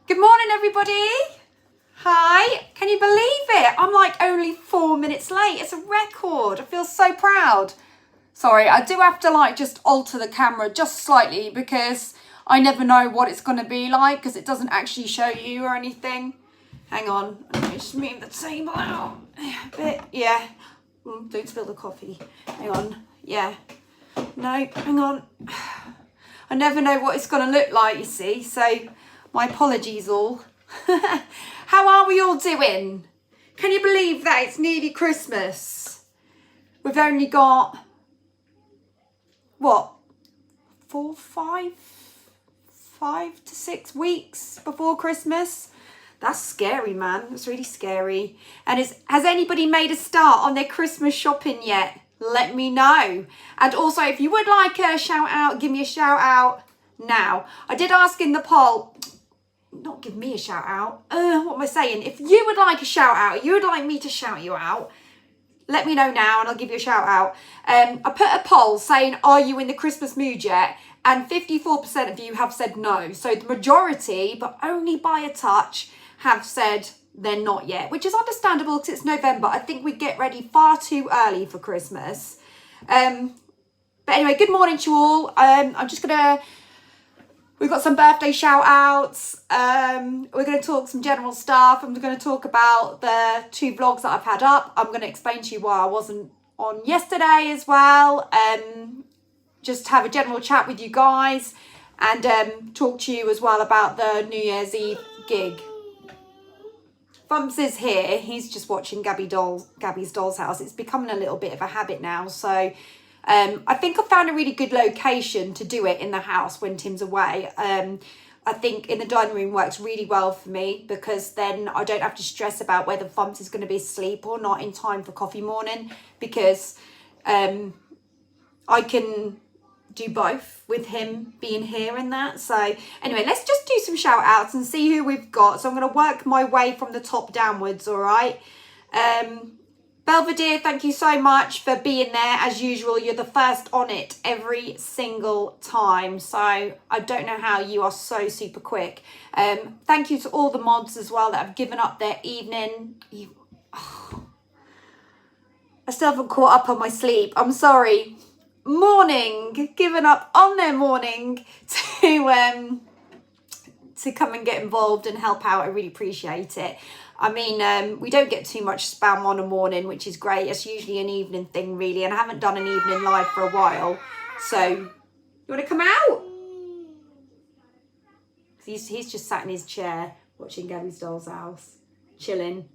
Good morning, everybody. Hi. Can you believe it? I'm like only 4 minutes late. It's a record. I feel so proud. Sorry, I do have to like just alter the camera just slightly because I never know what it's going to be like because it doesn't actually show you or anything. Hang on. Let me just move the table out a bit. Yeah. Don't spill the coffee. Hang on. Yeah. No, hang on. I never know what it's going to look like, you see. So my apologies all. How are we all doing? Can you believe that it's nearly Christmas? We've only got, what, 5 to 6 weeks before Christmas? That's scary, man. That's really scary. And has anybody made a start on their Christmas shopping yet? Let me know. And also, if you would like a shout out, give me a shout out now. I did ask in the poll, not give me a shout out. What am I saying? If you would like a shout out, you would like me to shout you out, let me know now and I'll give you a shout out. I put a poll saying, are you in the Christmas mood yet? And 54% of you have said no. So the majority, but only by a touch, have said they're not yet, which is understandable because it's November. I think we get ready far too early for Christmas. But anyway, good morning to you all. We've got some birthday shout outs. We're going to talk some general stuff. I'm going to talk about the 2 vlogs that I've had up. I'm going to explain to you why I wasn't on yesterday as well. Just have a general chat with you guys and talk to you as well about the New Year's Eve gig. Bumps is here. He's just watching Gabby's Doll's House. It's becoming a little bit of a habit now. So I think I found a really good location to do it in the house when Tim's away. I think in the dining room works really well for me because then I don't have to stress about whether Bumps is going to be asleep or not in time for coffee morning because I can do both with him being here and that. So anyway, let's just do some shout outs and see who we've got. So I'm going to work my way from the top downwards. All right. Belvedere, thank you so much for being there. As usual, you're the first on it every single time. So I don't know how you are so super quick. Thank you to all the mods as well that have given up their evening. I still haven't caught up on my sleep. I'm sorry. Morning, given up on their morning to come and get involved and help out. I really appreciate it. I mean, we don't get too much spam on a morning, which is great. It's usually an evening thing, really, and I haven't done an evening live for a while. So, you want to come out? He's just sat in his chair watching Gabby's Doll's House, chilling.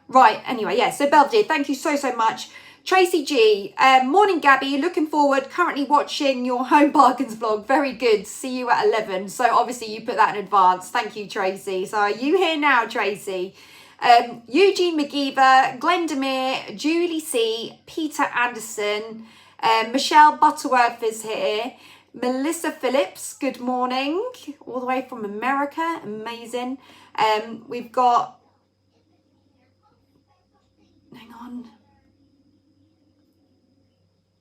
Right, anyway, yeah, so Belvedere, thank you so much. Tracy G, morning Gabby, looking forward, currently watching your home bargains vlog, very good, see you at 11, so obviously you put that in advance, thank you Tracy. So are you here now Tracy? Eugene McGeever, Glendamere, Julie C, Peter Anderson, Michelle Butterworth is here, Melissa Phillips, good morning, all the way from America, amazing. We've got, hang on,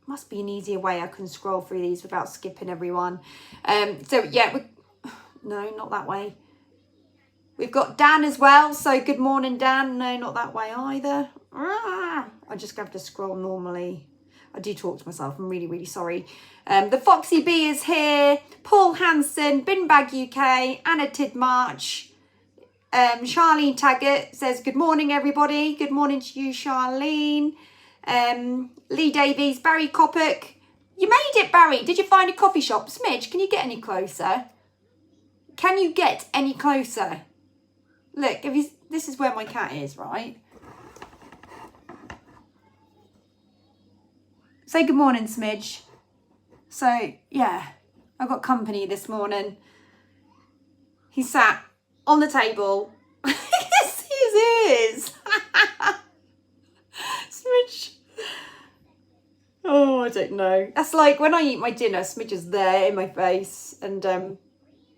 must be an easier way I can scroll through these without skipping everyone. So yeah, no, not that way. We've got Dan as well. So good morning, Dan. No, not that way either. I just have to scroll normally. I do talk to myself. I'm really, really sorry. The Foxy B is here. Paul Hansen, Binbag UK, Anna Tidmarch. Charlene Taggart says, good morning, everybody. Good morning to you, Charlene. Lee Davies, Barry Coppock. You made it, Barry. Did you find a coffee shop? Smidge, can you get any closer? Can you get any closer? Look, this is where my cat is, right? Say good morning, Smidge. So, yeah, I got company this morning. He sat on the table. Yes, he is. Smidge. Oh, I don't know. That's like when I eat my dinner, Smidge is there in my face and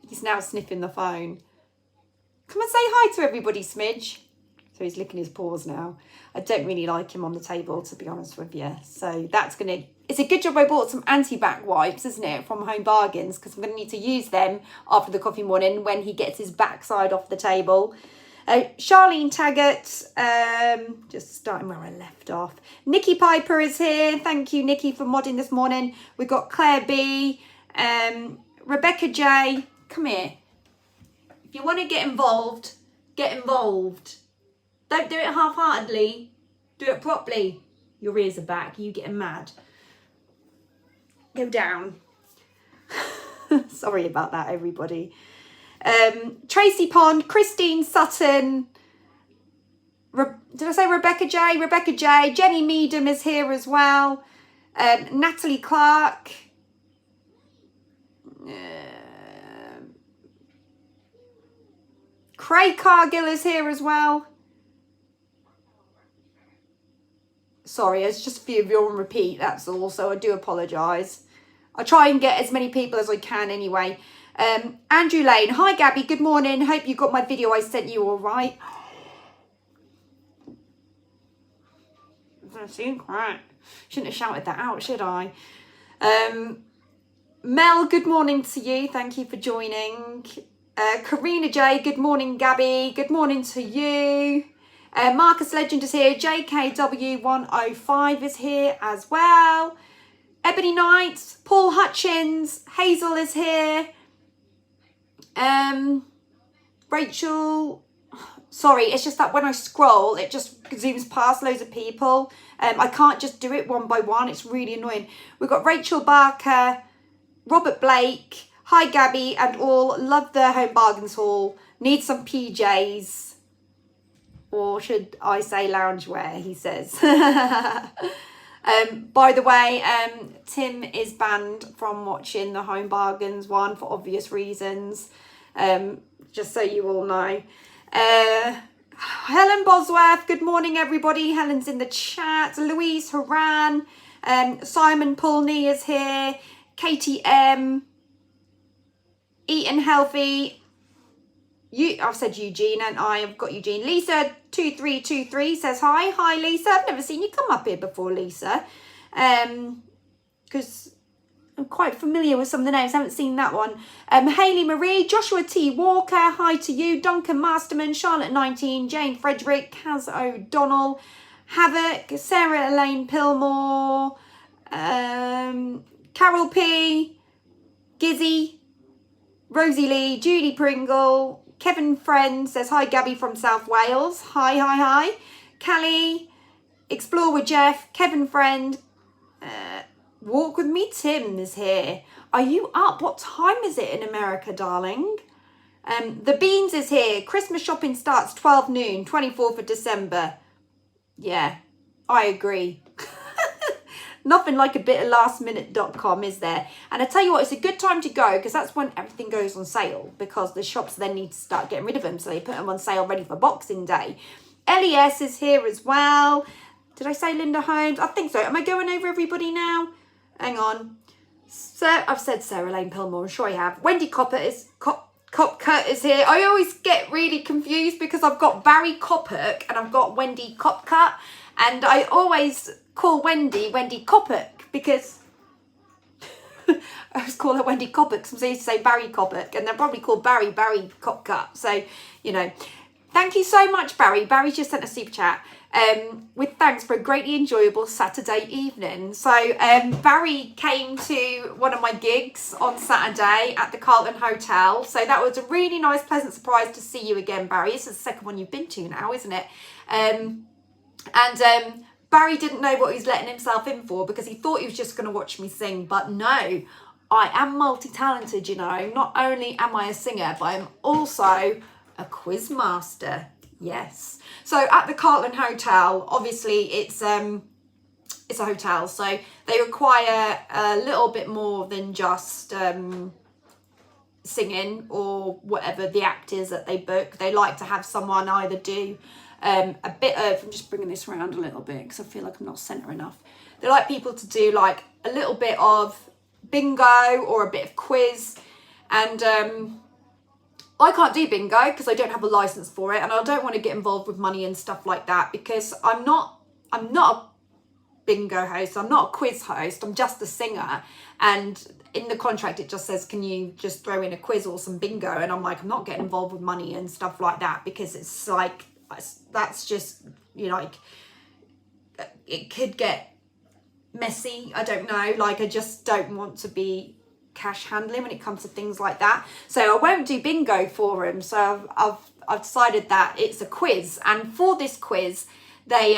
he's now sniffing the phone. Come and say hi to everybody, Smidge. So he's licking his paws now. I don't really like him on the table, to be honest with you. So that's going to it's a good job I bought some anti-back wipes, isn't it, from Home Bargains, because I'm going to need to use them after the coffee morning when he gets his backside off the table. Charlene Taggart, just starting where I left off. Nikki Piper is here. Thank you, Nikki, for modding this morning. We've got Claire B, Rebecca J. Come here. If you want to get involved, get involved. Don't do it half-heartedly. Do it properly. Your ears are back. You getting mad. Go down. Sorry about that, everybody. Tracy Pond, Christine Sutton. Did I say Rebecca J? Rebecca J. Jenny Meadham is here as well. Natalie Clark. Craig Cargill is here as well. Sorry, it's just a few of you on repeat, that's all, so I do apologise. I try and get as many people as I can anyway. Andrew Lane, hi Gabby, good morning. Hope you got my video I sent you all right. Shouldn't have shouted that out, should I? Mel, good morning to you. Thank you for joining. Karina J, good morning Gabby. Good morning to you. Marcus Legend is here. JKW105 is here as well. Ebony Knight, Paul Hutchins, Hazel is here. Rachel, sorry, it's just that when I scroll, it just zooms past loads of people. I can't just do it one by one. It's really annoying. We've got Rachel Barker, Robert Blake, hi Gabby and all. Love the Home Bargains haul. Need some PJs. Or should I say loungewear, he says. By the way, Tim is banned from watching the Home Bargains one for obvious reasons. Just so you all know. Helen Bosworth, good morning everybody. Helen's in the chat. Louise Horan, Simon Pulney is here. Katie M, Eating Healthy. I've said Eugene and I've got Eugene. Lisa 2323 says hi. Hi Lisa. I've never seen you come up here before, Lisa. Because I'm quite familiar with some of the names. I haven't seen that one. Hayley Marie, Joshua T. Walker, hi to you. Duncan Masterman, Charlotte 19, Jane Frederick, Kaz O'Donnell, Havoc, Sarah Elaine Pillmore, Carol P, Gizzy, Rosie Lee, Julie Pringle, Kevin Friend says, hi Gabby from South Wales. Hi, hi, hi. Callie, Explore with Jeff, Kevin Friend, Walk with Me Tim is here. Are you up? What time is it in America, darling? The Beans is here. Christmas shopping starts 12 noon, 24th of December. Yeah, I agree. Nothing like a bit of lastminute.com, is there? And I tell you what, it's a good time to go because that's when everything goes on sale because the shops then need to start getting rid of them. So they put them on sale ready for Boxing Day. LES is here as well. Did I say Linda Holmes? I think so. Am I going over everybody now? Hang on. I've said Sarah Lane Pillmore. I'm sure I have. Wendy Copcutt is here. I always get really confused because I've got Barry Coppuck and I've got Wendy Copcutt. And I always call Wendy Coppuck because I always call her Wendy Coppuck because I'm used to say Barry Coppuck and they're probably called Barry Copcutt. So, you know, thank you so much, Barry. Barry just sent a super chat with thanks for a greatly enjoyable Saturday evening. So Barry came to one of my gigs on Saturday at the Carlton Hotel. So that was a really nice, pleasant surprise to see you again, Barry. This is the second one you've been to now, isn't it? Barry didn't know what he was letting himself in for because he thought he was just going to watch me sing. But no, I am multi-talented, you know. Not only am I a singer, but I'm also a quiz master. Yes. So at the Carlton Hotel, obviously it's a hotel. So they require a little bit more than just singing or whatever the act is that they book. They like to have someone either do a bit of, I'm just bringing this around a little bit because I feel like I'm not centre enough. They like people to do like a little bit of bingo or a bit of quiz, and I can't do bingo because I don't have a license for it, and I don't want to get involved with money and stuff like that because I'm not a bingo host. I'm not a quiz host. I'm just a singer. And in the contract, it just says, can you just throw in a quiz or some bingo? And I'm like, I'm not getting involved with money and stuff like that, because it's like, that's just, you know, like, it could get messy. I don't know. Like, I just don't want to be cash handling when it comes to things like that. So I won't do bingo for them. So I've decided that it's a quiz. And for this quiz, they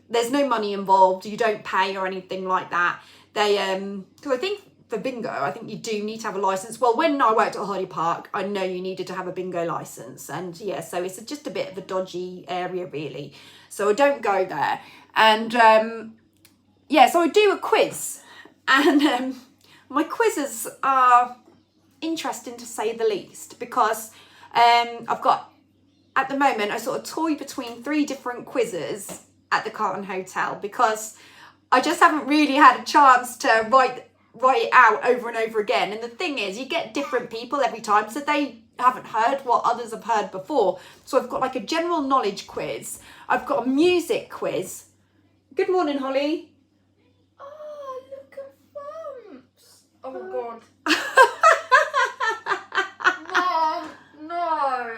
there's no money involved. You don't pay or anything like that. They because I think for bingo, I think you do need to have a license. Well, when I worked at Hardy Park, I know you needed to have a bingo license, and yeah, so it's just a bit of a dodgy area, really. So I don't go there. And yeah, so I do a quiz, and my quizzes are interesting to say the least, because I've got, at the moment, I sort of toy between 3 different quizzes at the Carlton Hotel, because I just haven't really had a chance to write it out over and over again. And the thing is, you get different people every time, so they haven't heard what others have heard before. So I've got like a general knowledge quiz. I've got a music quiz. Good morning, Holly. Oh, look at Thumps. Oh my god. Mom, no.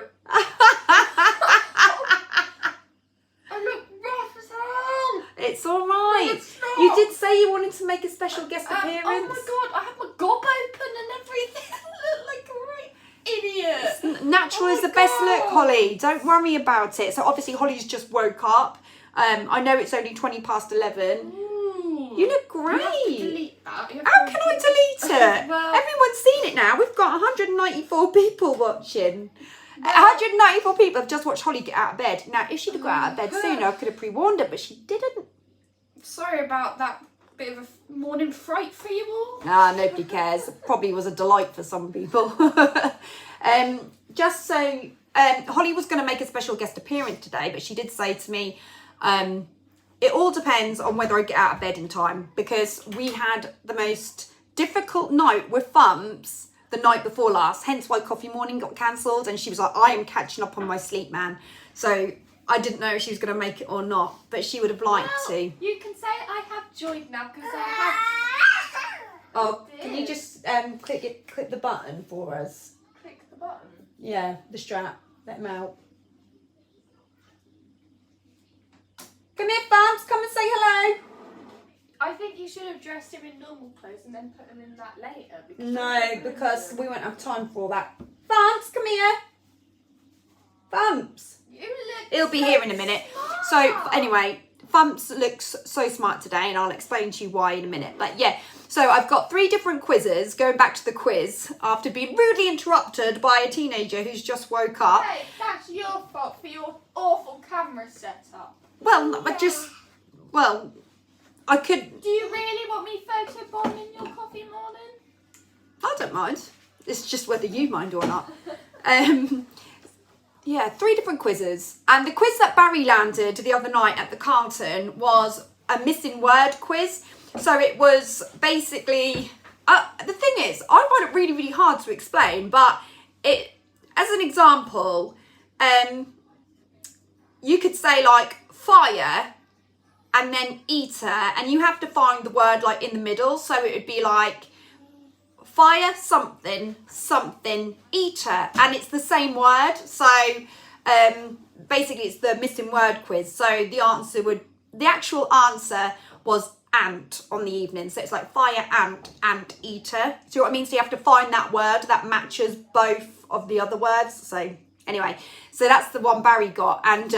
I look rough as hell. It's all right. No, it's not. You did say you wanted to make a special guest appearance. Oh my god, I had my gob open and everything. I look like a right idiot. Natural is the best look, Holly. Don't worry about it. So obviously Holly's just woke up. I know it's only 11:20. Ooh. You look great. You have to delete that. How can I delete it? Well, Everyone's seen it now. We've got 194 people watching. 194 people have just watched Holly get out of bed. Now, if she'd have got out of bed sooner, I could have pre-warned her, but she didn't. sorry about that bit of a morning fright for you all. Ah, nobody cares. Probably was a delight for some people. Just so, Holly was going to make a special guest appearance today, but she did say to me, it all depends on whether I get out of bed in time, because we had the most difficult night with Thumps the night before last, hence why coffee morning got cancelled, and she was like, I am catching up on my sleep, man. So I didn't know if she was going to make it or not, but she would have liked to. You can say I have joined now because I have. Oh, can you just click the button for us? Click the button. Yeah, the strap. Let him out. Come here, Thumps. Come and say hello. I think you should have dressed him in normal clothes and then put him in that later. No, because we won't have time for all that. Thumps, come here. Thumps. You look He'll be so here in a minute. smart. So anyway, Thumps looks so smart today, and I'll explain to you why in a minute. But yeah, so I've got 3 different quizzes. Going back to the quiz after being rudely interrupted by a teenager who's just woke up. Hey, that's your fault for your awful camera setup. Well, I could. Do you really want me photobombing your coffee morning? I don't mind. It's just whether you mind or not. Yeah, 3 different quizzes. And the quiz that Barry landed the other night at the Carlton was a missing word quiz. So it was basically, the thing is, I find it really, really hard to explain, but it, as an example, you could say like fire and then eater, and you have to find the word like in the middle. So it would be like fire something something eater, and it's the same word. So basically it's the missing word quiz. So the actual answer was ant on the evening. So it's like fire, ant eater. See what I mean? So you have to find that word that matches both of the other words. So anyway, so that's the one Barry got, and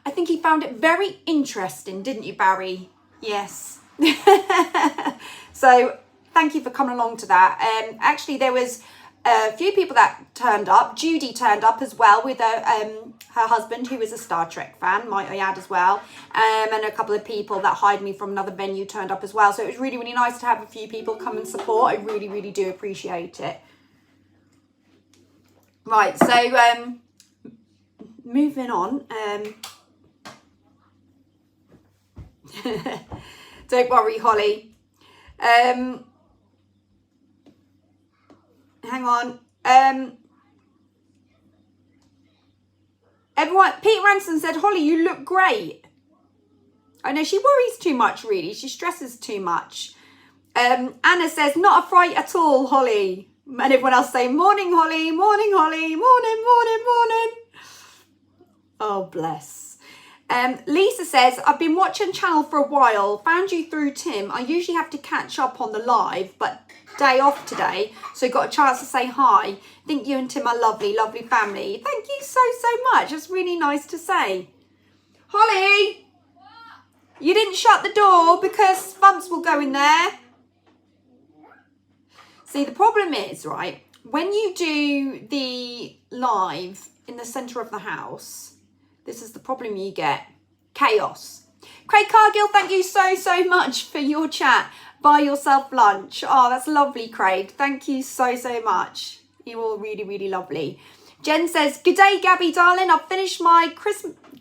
I think he found it very interesting, didn't you, Barry? Yes. So thank you for coming along to that. Actually, there was a few people that turned up. Judy turned up as well with her husband, who is a Star Trek fan, might I add as well. And a couple of people that hired me from another venue turned up as well. So it was really, really nice to have a few people come and support. I really, really do appreciate it. Right, so moving on. Don't worry, Holly. Hang on. Everyone, Pete Ranson said, Holly, you look great. I know she worries too much, really. She stresses too much. Anna says, not a fright at all, Holly. And everyone else saying, morning, Holly, morning, Holly, morning, morning, morning. Oh, bless. Lisa says, I've been watching channel for a while, found you through Tim. I usually have to catch up on the live, but day off today, so got a chance to say hi. Think you and Tim are lovely, lovely family. Thank you so much. It's really nice to say. Holly, you didn't shut the door because Bumps will go in there. See, the problem is, right, when you do the live in the centre of the house, this is the problem you get. Chaos. Craig Cargill, thank you so much for your chat. Buy yourself lunch. Oh, that's lovely, Craig. Thank you so much. You're all really, really lovely. Jen says, good day, Gabby, darling. I've finished my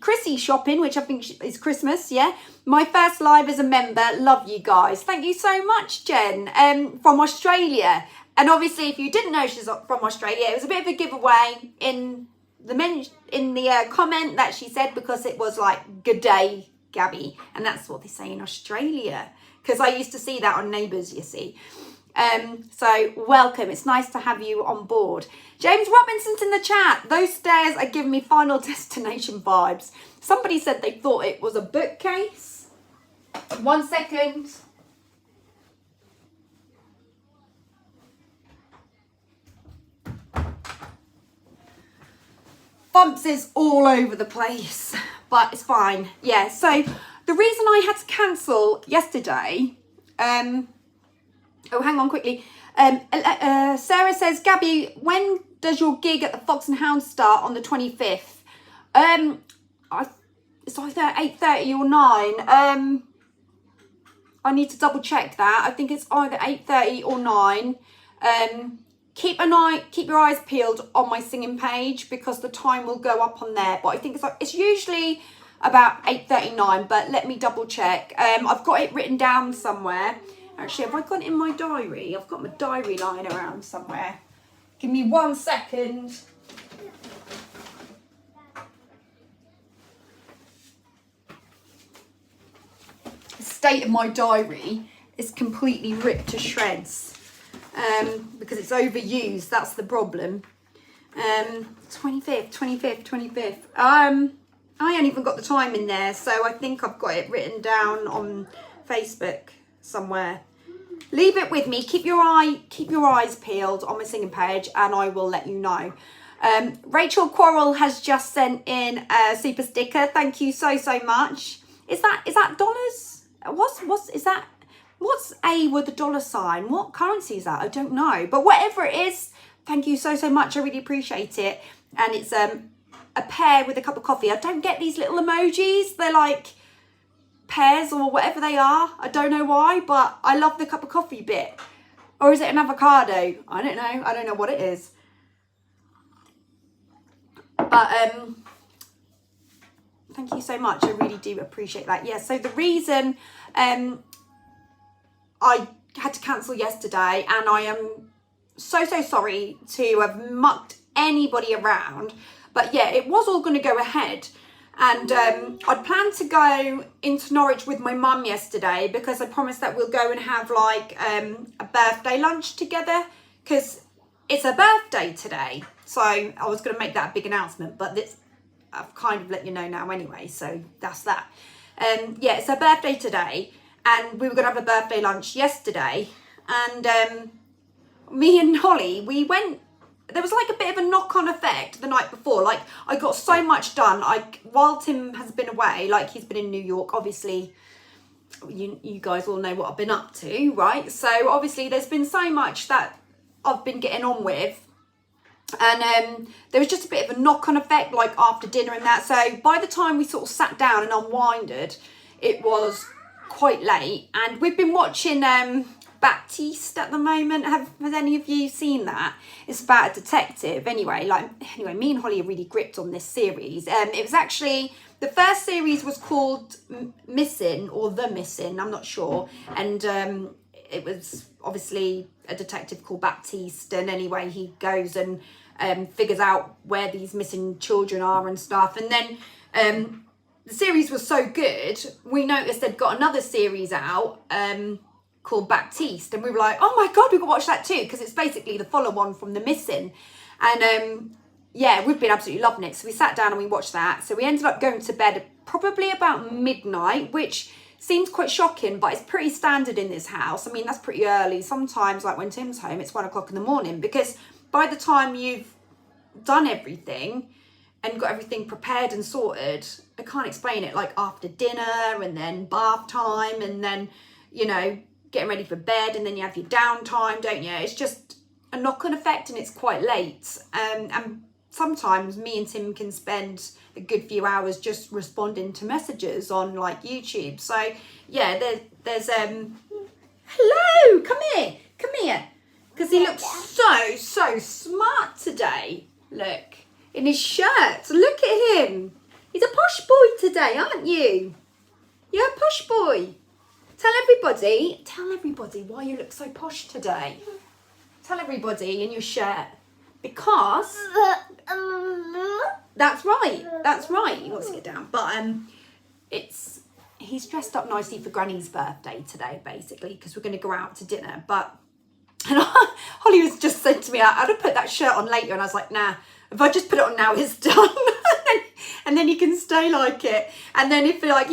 Chrissy shopping, which I think is Christmas, yeah. My first live as a member. Love you guys. Thank you so much, Jen, from Australia. And obviously, if you didn't know she's from Australia, it was a bit of a giveaway in the comment that she said, because it was like, good day, Gabby. And that's what they say in Australia, because I used to see that on Neighbours, you see. So welcome. It's nice to have you on board. James Robinson's in the chat. Those stairs are giving me Final Destination vibes. Somebody said they thought it was a bookcase. 1 second. Bumps is all over the place, but it's fine. Yeah, so the reason I had to cancel yesterday, oh, hang on quickly. Sarah says, Gabby, when does your gig at the Fox and Hound start on the 25th? It's either 8:30 or 9. I need to double check that. I think it's either 8:30 or 9. Keep your eyes peeled on my singing page, because the time will go up on there. But I think it's usually about 8:39, but let me double check. I've got it written down somewhere. Actually, have I got it in my diary? I've got my diary lying around somewhere. Give me 1 second. The state of my diary is completely ripped to shreds. Because it's overused, that's the problem. 25th. I ain't even got the time in there, so I think I've got it written down on Facebook somewhere. Leave it with me. Keep your eyes peeled on my singing page, and I will let you know. Rachel Quarrel has just sent in a super sticker. Thank you so much. Is that dollars? What's A with the dollar sign? What currency is that? I don't know. But whatever it is, thank you so much. I really appreciate it. And it's a pear with a cup of coffee. I don't get these little emojis. They're like pears or whatever they are. I don't know why, but I love the cup of coffee bit. Or is it an avocado? I don't know. I don't know what it is. But thank you so much. I really do appreciate that. Yeah, so the reason I had to cancel yesterday, and I am so sorry to have mucked anybody around, but yeah, it was all going to go ahead. And I'd planned to go into Norwich with my mum yesterday, because I promised that we'll go and have like a birthday lunch together, because it's her birthday today. So I was going to make that a big announcement, but I've kind of let you know now anyway, so that's that. Yeah, it's her birthday today, and we were going to have a birthday lunch yesterday, and me and Holly, we went. There was like a bit of a knock-on effect the night before. Like, I got so much done. While Tim has been away, like he's been in New York, obviously, you guys all know what I've been up to, right? So obviously there's been so much that I've been getting on with. And there was just a bit of a knock-on effect, like after dinner and that. So by the time we sort of sat down and unwinded, it was quite late. And we've been watching Baptiste at the moment. Has any of you seen that? It's about a detective. Anyway, me and Holly are really gripped on this series. It was actually, the first series was called Missing, or The Missing, I'm not sure. And it was obviously a detective called Baptiste, and anyway, he goes and figures out where these missing children are and stuff. And then the series was so good, we noticed they'd got another series out called Baptiste, and we were like, oh my God, we could watch that too, because it's basically the follow-on from The Missing. And yeah, we've been absolutely loving it. So we sat down and we watched that. So we ended up going to bed probably about midnight, which seems quite shocking, but it's pretty standard in this house. I mean, that's pretty early. Sometimes, like when Tim's home, it's 1 o'clock in the morning, because by the time you've done everything and got everything prepared and sorted, I can't explain it, like after dinner and then bath time and then, you know, getting ready for bed, and then you have your downtime, don't you? It's just a knock-on effect, and it's quite late. And sometimes me and Tim can spend a good few hours just responding to messages on like YouTube. So yeah, there's hello, come here, because he looks so smart today. Look, in his shirt, look at him. He's a posh boy today, aren't you? You're a posh boy. Tell everybody why you look so posh today. Tell everybody in your shirt. Because that's right. He wants to get down. But he's dressed up nicely for Granny's birthday today, basically, because we're going to go out to dinner. But and Holly was just said to me, I'd have put that shirt on later, and I was like, nah, if I just put it on now, it's done. And then you can stay like it. And then if like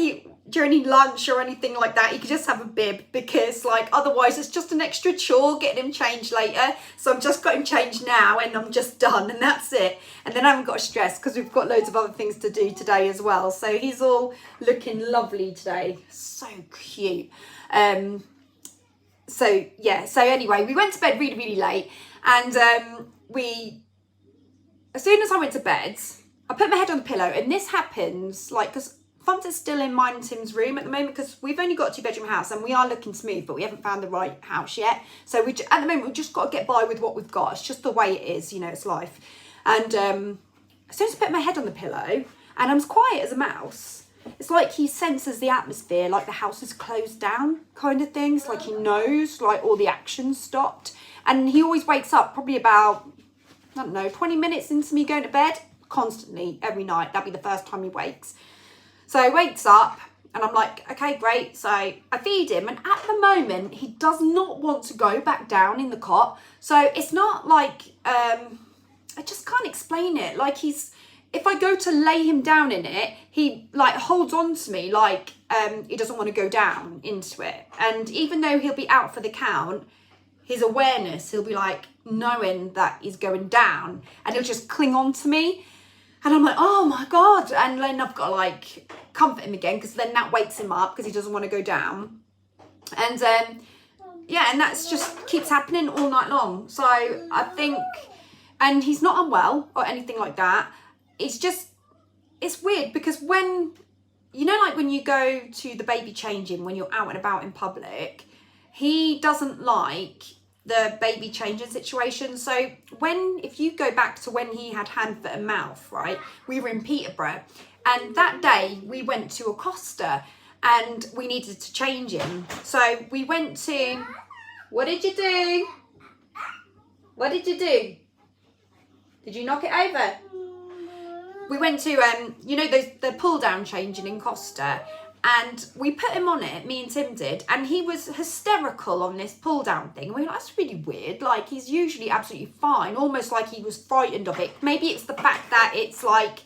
during lunch or anything like that, you could just have a bib, because like otherwise it's just an extra chore getting him changed later. So I've just got him changed now and I'm just done, and that's it. And then I haven't got to stress because we've got loads of other things to do today as well. So he's all looking lovely today. So cute. So yeah, so anyway, we went to bed really, really late, and as soon as I went to bed, I put my head on the pillow, and this happens like, because Fonz is still in mine and Tim's room at the moment, because we've only got a 2-bedroom house and we are looking to move, but we haven't found the right house yet. So at the moment, we've just got to get by with what we've got. It's just the way it is, you know, it's life. And as soon as I put my head on the pillow, and I'm as quiet as a mouse, it's like he senses the atmosphere, like the house is closed down kind of things. Like he knows, like all the action's stopped. And he always wakes up probably about, I don't know, 20 minutes into me going to bed, constantly, every night. That'd be the first time he wakes. So he wakes up and I'm like, okay, great. So I feed him, and at the moment he does not want to go back down in the cot. So it's not like, I just can't explain it. Like if I go to lay him down in it, he like holds on to me like he doesn't want to go down into it. And even though he'll be out for the count, his awareness, he'll be like knowing that he's going down, and he'll just cling on to me. And I'm like, oh my God. And then I've got to like comfort him again, because then that wakes him up because he doesn't want to go down. And yeah, and that's just keeps happening all night long. So I think, and he's not unwell or anything like that. It's weird, because when, you know, like when you go to the baby changing, when you're out and about in public, he doesn't like the baby changing situation. So if you go back to when he had hand, foot and mouth, right, we were in Peterborough, and that day we went to a Costa and we needed to change him. So we went to, what did you do? Did you knock it over? We went to, you know, the pull down changing in Costa, and we put him on it, me and Tim did, and he was hysterical on this pull down thing. We were like, that's really weird. Like, he's usually absolutely fine, almost like he was frightened of it. Maybe it's the fact that it's like,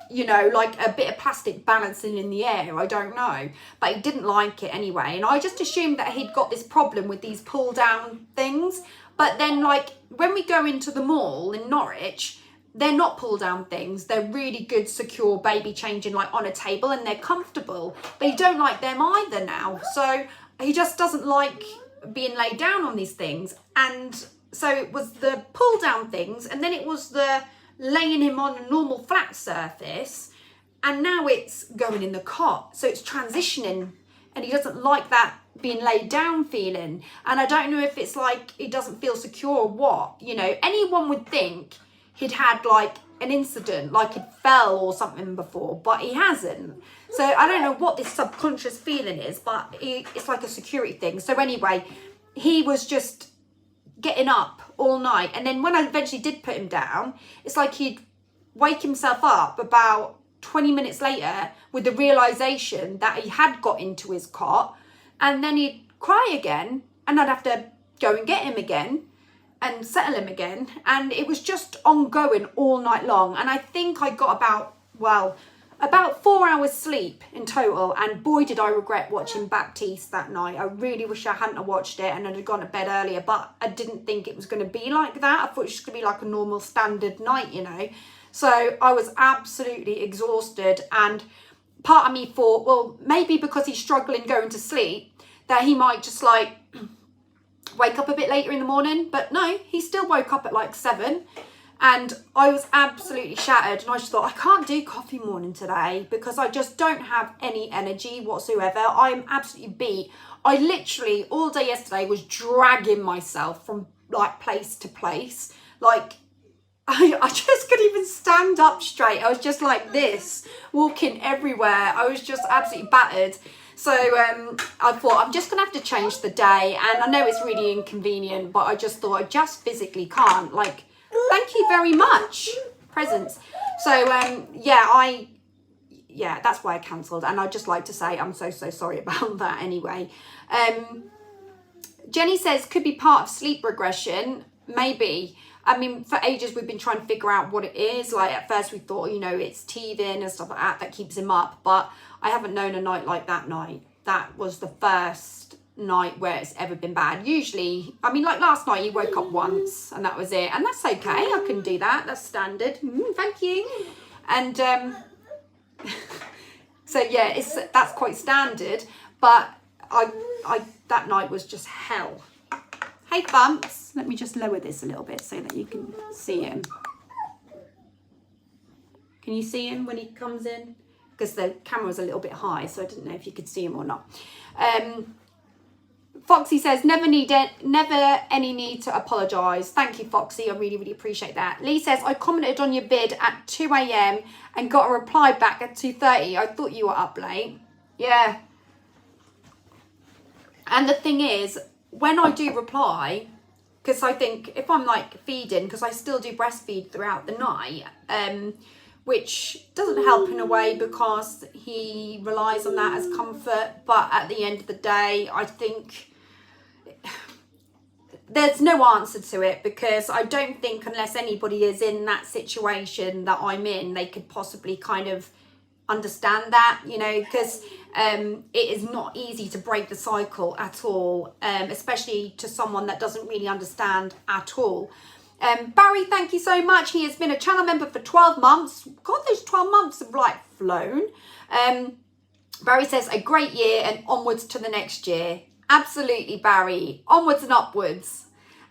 you know, like a bit of plastic balancing in the air. I don't know. But he didn't like it anyway. And I just assumed that he'd got this problem with these pull down things. But then, like, when we go into the mall in Norwich, they're not pull down things. They're really good, secure baby changing, like on a table, and they're comfortable. But he don't like them either now. So he just doesn't like being laid down on these things. And so it was the pull down things, and then it was the laying him on a normal flat surface, and now it's going in the cot. So it's transitioning, and he doesn't like that being laid down feeling. And I don't know if it's like he doesn't feel secure or what. You know, anyone would think he'd had like an incident, like he'd fell or something before, but he hasn't. So I don't know what this subconscious feeling is, but it's like a security thing. So anyway, he was just getting up all night. And then when I eventually did put him down, it's like he'd wake himself up about 20 minutes later with the realisation that he had got into his cot, and then he'd cry again, and I'd have to go and get him again and settle him again. And it was just ongoing all night long. And I think I got about 4 hours sleep in total, and boy did I regret watching Baptiste that night. I really wish I hadn't watched it and I'd have gone to bed earlier, but I didn't think it was going to be like that. I thought it was just going to be like a normal standard night, you know. So I was absolutely exhausted, and part of me thought, well, maybe because he's struggling going to sleep, that he might just like wake up a bit later in the morning. But no, he still woke up at like 7. And I was absolutely shattered, and I just thought, I can't do coffee morning today because I just don't have any energy whatsoever. I'm absolutely beat. I literally all day yesterday was dragging myself from like place to place. Like I just couldn't even stand up straight. I was just like this, walking everywhere. I was just absolutely battered. So I thought, I'm just going to have to change the day. And I know it's really inconvenient, but I just thought I just physically can't. Like, thank you very much. Presents. So, yeah, that's why I cancelled. And I'd just like to say I'm so sorry about that anyway. Jenny says, could be part of sleep regression. Maybe. I mean, for ages we've been trying to figure out what it is. Like at first we thought, you know, it's teething and stuff like that keeps him up. But I haven't known a night like that night. That was the first night where it's ever been bad. Usually, I mean, like last night he woke up once and that was it. And that's okay. I can do that. That's standard. Thank you. And so yeah, that's quite standard. But I that night was just hell. Hey Bumps, let me just lower this a little bit so that you can see him. Can you see him when he comes in? Because the camera was a little bit high, so I didn't know if you could see him or not. Foxy says, never any need to apologise. Thank you, Foxy. I really appreciate that. Lee says, I commented on your vid at 2 a.m. and got a reply back at 2:30. I thought you were up late. Yeah. And the thing is, when I do reply, because I think if I'm like feeding, because I still do breastfeed throughout the night, which doesn't help in a way because he relies on that as comfort. But at the end of the day, I think there's no answer to it, because I don't think unless anybody is in that situation that I'm in, they could possibly kind of understand that, you know, because it is not easy to break the cycle at all, especially to someone that doesn't really understand at all. Barry, thank you so much. He has been a channel member for 12 months. God, those 12 months have like flown. Barry says, a great year and onwards to the next year. Absolutely, Barry. Onwards and upwards.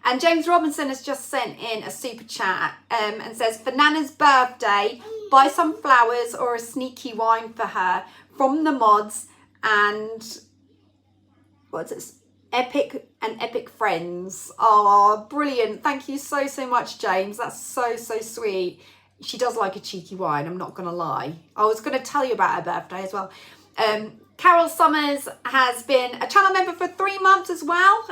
And James Robinson has just sent in a super chat and says, for Nana's birthday, buy some flowers or a sneaky wine for her from the mods and what's it? Epic friends. Oh, brilliant. Thank you so much, James. That's so sweet. She does like a cheeky wine, I'm not gonna lie. I was gonna tell you about her birthday as well. Carol Summers has been a channel member for 3 months as well.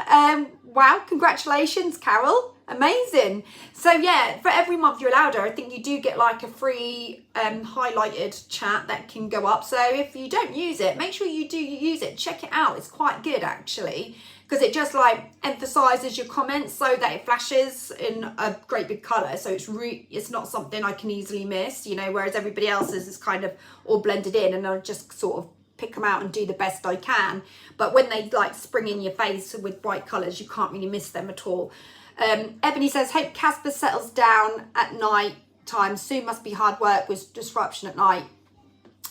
Wow, congratulations, Carol. Amazing. So yeah, for every month you're allowed her, I think you do get like a free highlighted chat that can go up. So if you don't use it, make sure you do use it. Check it out. It's quite good actually, because it just like emphasizes your comments so that it flashes in a great big color. So it's not something I can easily miss, you know, whereas everybody else's is kind of all blended in and I just sort of pick them out and do the best I can. But when they like spring in your face with bright colors, you can't really miss them at all. Ebony says, hope Casper settles down at night time. Soon must be hard work with disruption at night.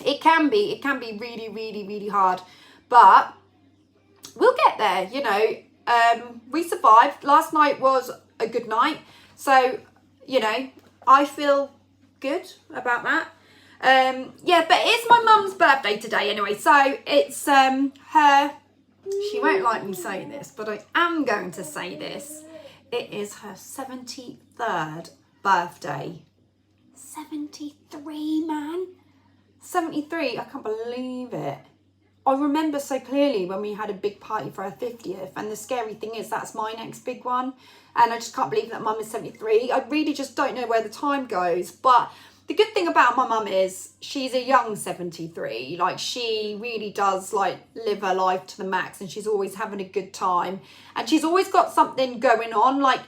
It can be really hard, but we'll get there, you know. We survived. Last night was a good night. So, you know, I feel good about that. Yeah, but it's my mum's birthday today anyway. So it's her, she won't like me saying this, but I am going to say this. It is her 73rd birthday. 73, man. 73, I can't believe it. I remember so clearly when we had a big party for her 50th, and the scary thing is that's my next big one. And I just can't believe that mum is 73. I really just don't know where the time goes. But the good thing about my mum is she's a young 73. Like, she really does like live her life to the max, and she's always having a good time, and she's always got something going on. Like,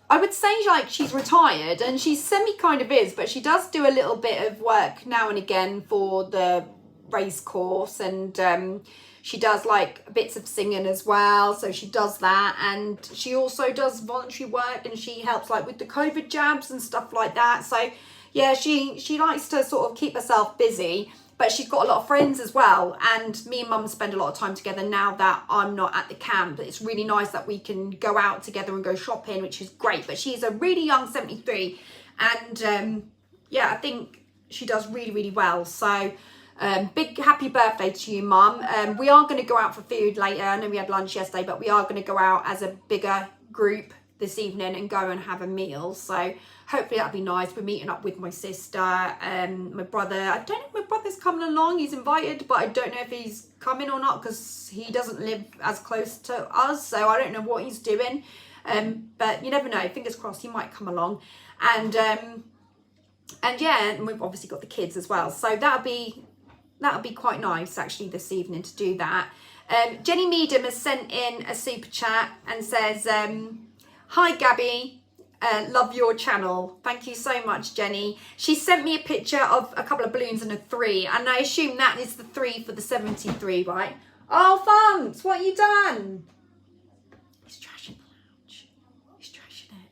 I would say like she's retired, and she semi kind of is, but she does do a little bit of work now and again for the race course, and she does like bits of singing as well, so she does that, and she also does voluntary work, and she helps like with the COVID jabs and stuff like that. So yeah, she likes to sort of keep herself busy, but she's got a lot of friends as well, and me and mum spend a lot of time together now that I'm not at the camp. It's really nice that we can go out together and go shopping, which is great. But she's a really young 73, and yeah, I think she does really, really well. So big happy birthday to you, mum. We are going to go out for food later. I know we had lunch yesterday, but we are going to go out as a bigger group this evening and go and have a meal. So hopefully that'll be nice. We're meeting up with my sister and my brother. I don't know if my brother's coming along. He's invited, but I don't know if he's coming or not, because he doesn't live as close to us, so I don't know what he's doing. But you never know. Fingers crossed he might come along. And yeah, and we've obviously got the kids as well, so that'll be quite nice actually this evening to do that. Jenny Meadham has sent in a super chat and says, hi Gabby, love your channel. Thank you so much, Jenny. She sent me a picture of a couple of balloons and a 3, and I assume that is the 3 for the 73, right? Oh, Funks, what you done? He's trashing the lounge. He's trashing it.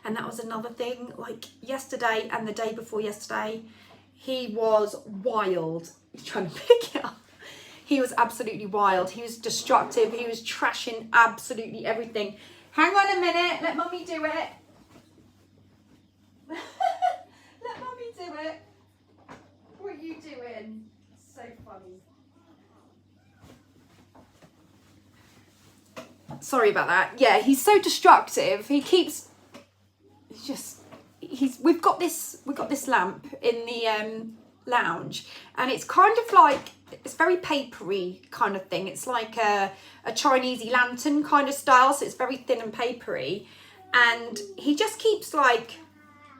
And that was another thing, like yesterday and the day before yesterday, he was wild. He's trying to pick it up. He was absolutely wild. He was destructive. He was trashing absolutely everything. Hang on a minute. Let mummy do it. Let mummy do it. What are you doing? So funny. Sorry about that. Yeah, he's so destructive. He keeps... We've got this lamp in the lounge, and it's kind of like, it's very papery kind of thing. It's like a Chinesey lantern kind of style, so it's very thin and papery, and he just keeps like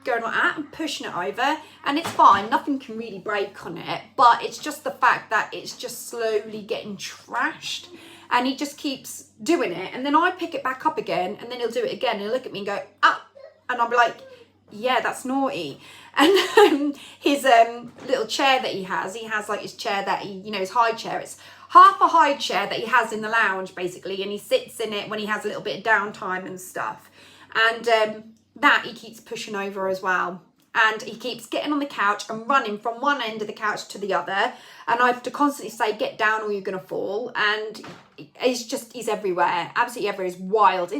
going like that and pushing it over, and it's fine, nothing can really break on it, but it's just the fact that it's just slowly getting trashed, and he just keeps doing it, and then I pick it back up again, and then he'll do it again, and he'll look at me and go, ah, and I'll be like, yeah, that's naughty. And his little chair that he has like his chair that he, you know, his high chair, it's half a high chair that he has in the lounge basically, and he sits in it when he has a little bit of downtime and stuff, and that he keeps pushing over as well, and he keeps getting on the couch and running from one end of the couch to the other, and I have to constantly say, get down or you're gonna fall, and he's everywhere, absolutely everywhere. He's wild.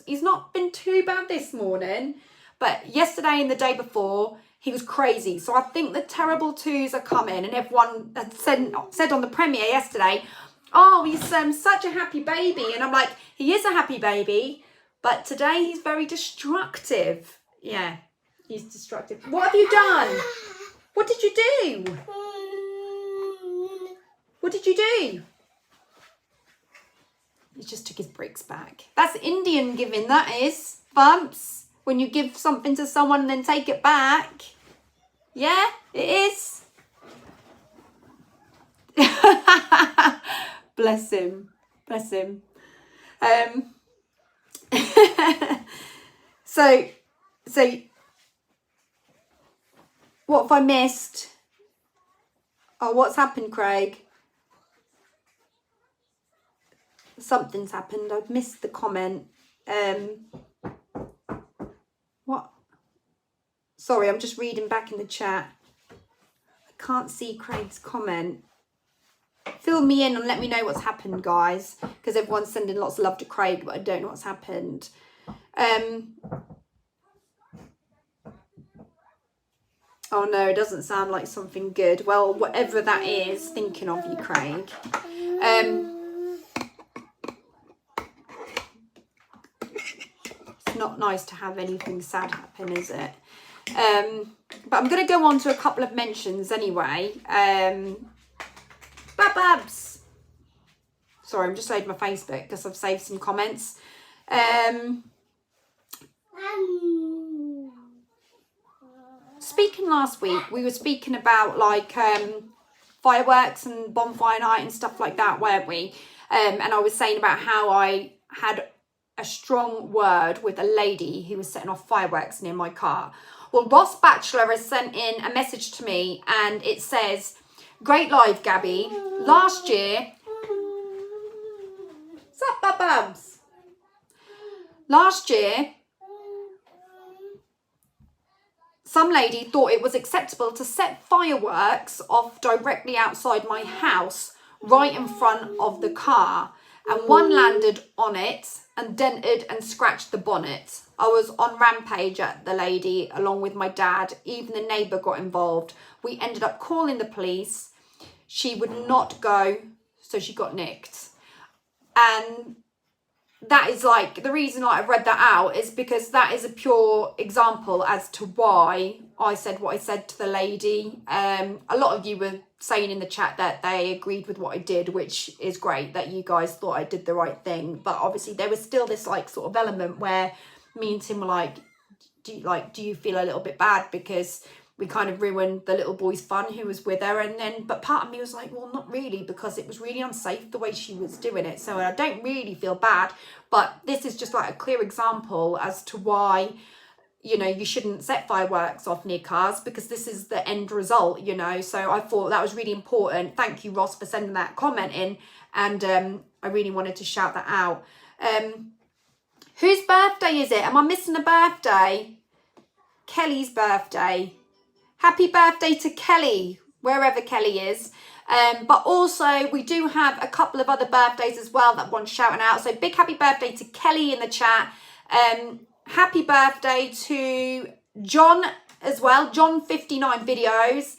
He's not been too bad this morning, but yesterday and the day before, he was crazy. So I think the terrible twos are coming, and everyone had said on the premiere yesterday, oh, he's such a happy baby. And I'm like, he is a happy baby, but today he's very destructive. Yeah, he's destructive. What have you done? What did you do? What did you do? He just took his bricks back. That's Indian giving, that is. Bumps. When you give something to someone and then take it back. Yeah, it is. Bless him. Bless him. So what have I missed? Oh, what's happened, Craig? Something's happened. I've missed the comment. What? Sorry, I'm just reading back in the chat. I can't see Craig's comment. Fill me in and let me know what's happened, guys, because everyone's sending lots of love to Craig, but I don't know what's happened. Oh no, it doesn't sound like something good. Well, whatever that is, thinking of you, Craig. It's not nice to have anything sad happen, is it? But I'm going to go on to a couple of mentions anyway. Babs. Sorry, I'm just loading my Facebook because I've saved some comments. speaking last week, we were speaking about like fireworks and bonfire night and stuff like that, weren't we? And I was saying about how I had a strong word with a lady who was setting off fireworks near my car. Well, Ross Batchelor has sent in a message to me and it says, "Great live, Gabby. Last year..." What's up, Babs? Last year, some lady thought it was acceptable to set fireworks off directly outside my house, right in front of the car. And one landed on it and dented and scratched the bonnet. I was on rampage at the lady along with my dad. Even the neighbour got involved. We ended up calling the police. She would not go, so she got nicked. And that is like, the reason I've read that out is because that is a pure example as to why I said what I said to the lady. A lot of you were saying in the chat that they agreed with what I did, which is great that you guys thought I did the right thing. But obviously there was still this like sort of element where me and Tim were like, do you feel a little bit bad because we kind of ruined the little boy's fun who was with her? And then, but part of me was like, well, not really, because it was really unsafe the way she was doing it. So I don't really feel bad, but this is just like a clear example as to why, you know, you shouldn't set fireworks off near cars, because this is the end result, you know. So I thought that was really important. Thank you, Ross, for sending that comment in. And I really wanted to shout that out. Whose birthday is it? Am I missing a birthday? Kelly's birthday. Happy birthday to Kelly, wherever Kelly is. But also we do have a couple of other birthdays as well that want shouting out. So big happy birthday to Kelly in the chat. Happy birthday to John as well. John 59 videos.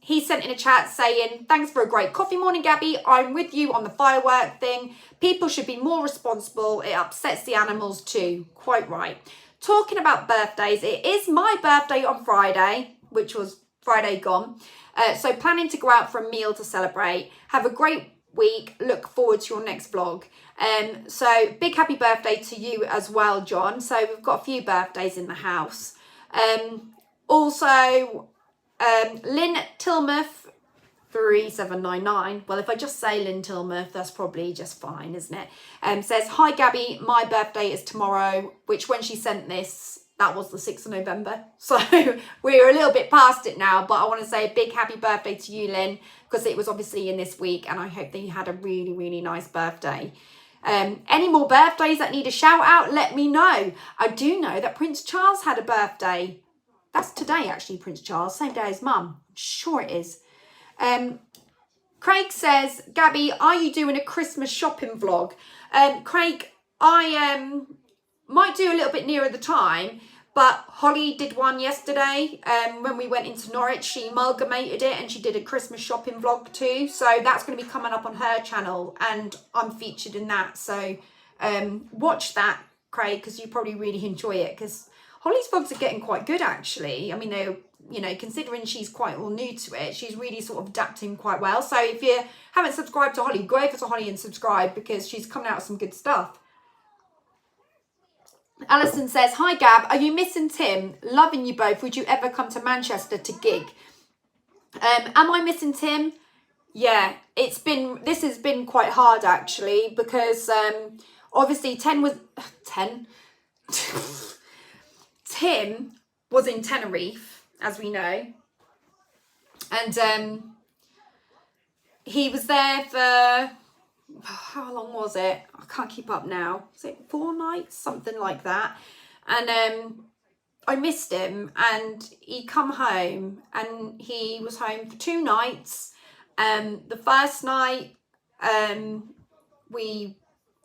He sent in a chat saying, "Thanks for a great coffee morning, Gabby. I'm with you on the firework thing. People should be more responsible. It upsets the animals too." Quite right. Talking about birthdays, it is my birthday on Friday, which was Friday gone. So planning to go out for a meal to celebrate. Have a great week. Look forward to your next vlog. So big happy birthday to you as well, John. So we've got a few birthdays in the house. Also, Lynn Tilmouth 3799. Well, if I just say Lynn Tilmouth, that's probably just fine, isn't it? Says, "Hi Gabby, my birthday is tomorrow," which when she sent this, that was the 6th of November. So we're a little bit past it now, but I want to say a big happy birthday to you, Lynn, because it was obviously in this week, and I hope that you had a really, really nice birthday. Any more birthdays that need a shout out, let me know. I do know that Prince Charles had a birthday. That's today, actually, Prince Charles, same day as Mum. I'm sure it is. Craig says, "Gabby, are you doing a Christmas shopping vlog?" Craig, I might do a little bit nearer the time, but Holly did one yesterday. When we went into Norwich, she amalgamated it and she did a Christmas shopping vlog too. So that's going to be coming up on her channel and I'm featured in that. So watch that, Craig, because you probably really enjoy it, because Holly's vlogs are getting quite good, actually. I mean, they're, you know, considering she's quite all new to it, she's really sort of adapting quite well. So if you haven't subscribed to Holly, go over to Holly and subscribe, because she's coming out with some good stuff. Alison says, "Hi Gab, are you missing Tim? Loving you both. Would you ever come to Manchester to gig?" Am I missing Tim? Yeah, this has been quite hard, actually, because obviously Tim was in Tenerife, as we know, and he was there for, how long was it? I can't keep up now. Was it 4 nights? Something like that. And I missed him, and he come home, and he was home for 2 nights. The first night,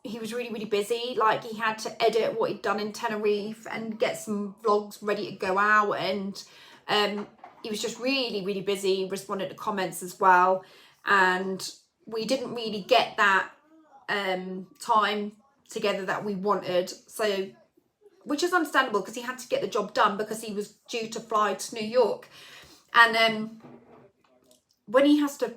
he was really, really busy. Like, he had to edit what he'd done in Tenerife and get some vlogs ready to go out, and he was just really, really busy, responded to comments as well, and we didn't really get that time together that we wanted. So, which is understandable, because he had to get the job done, because he was due to fly to New York. And when he has to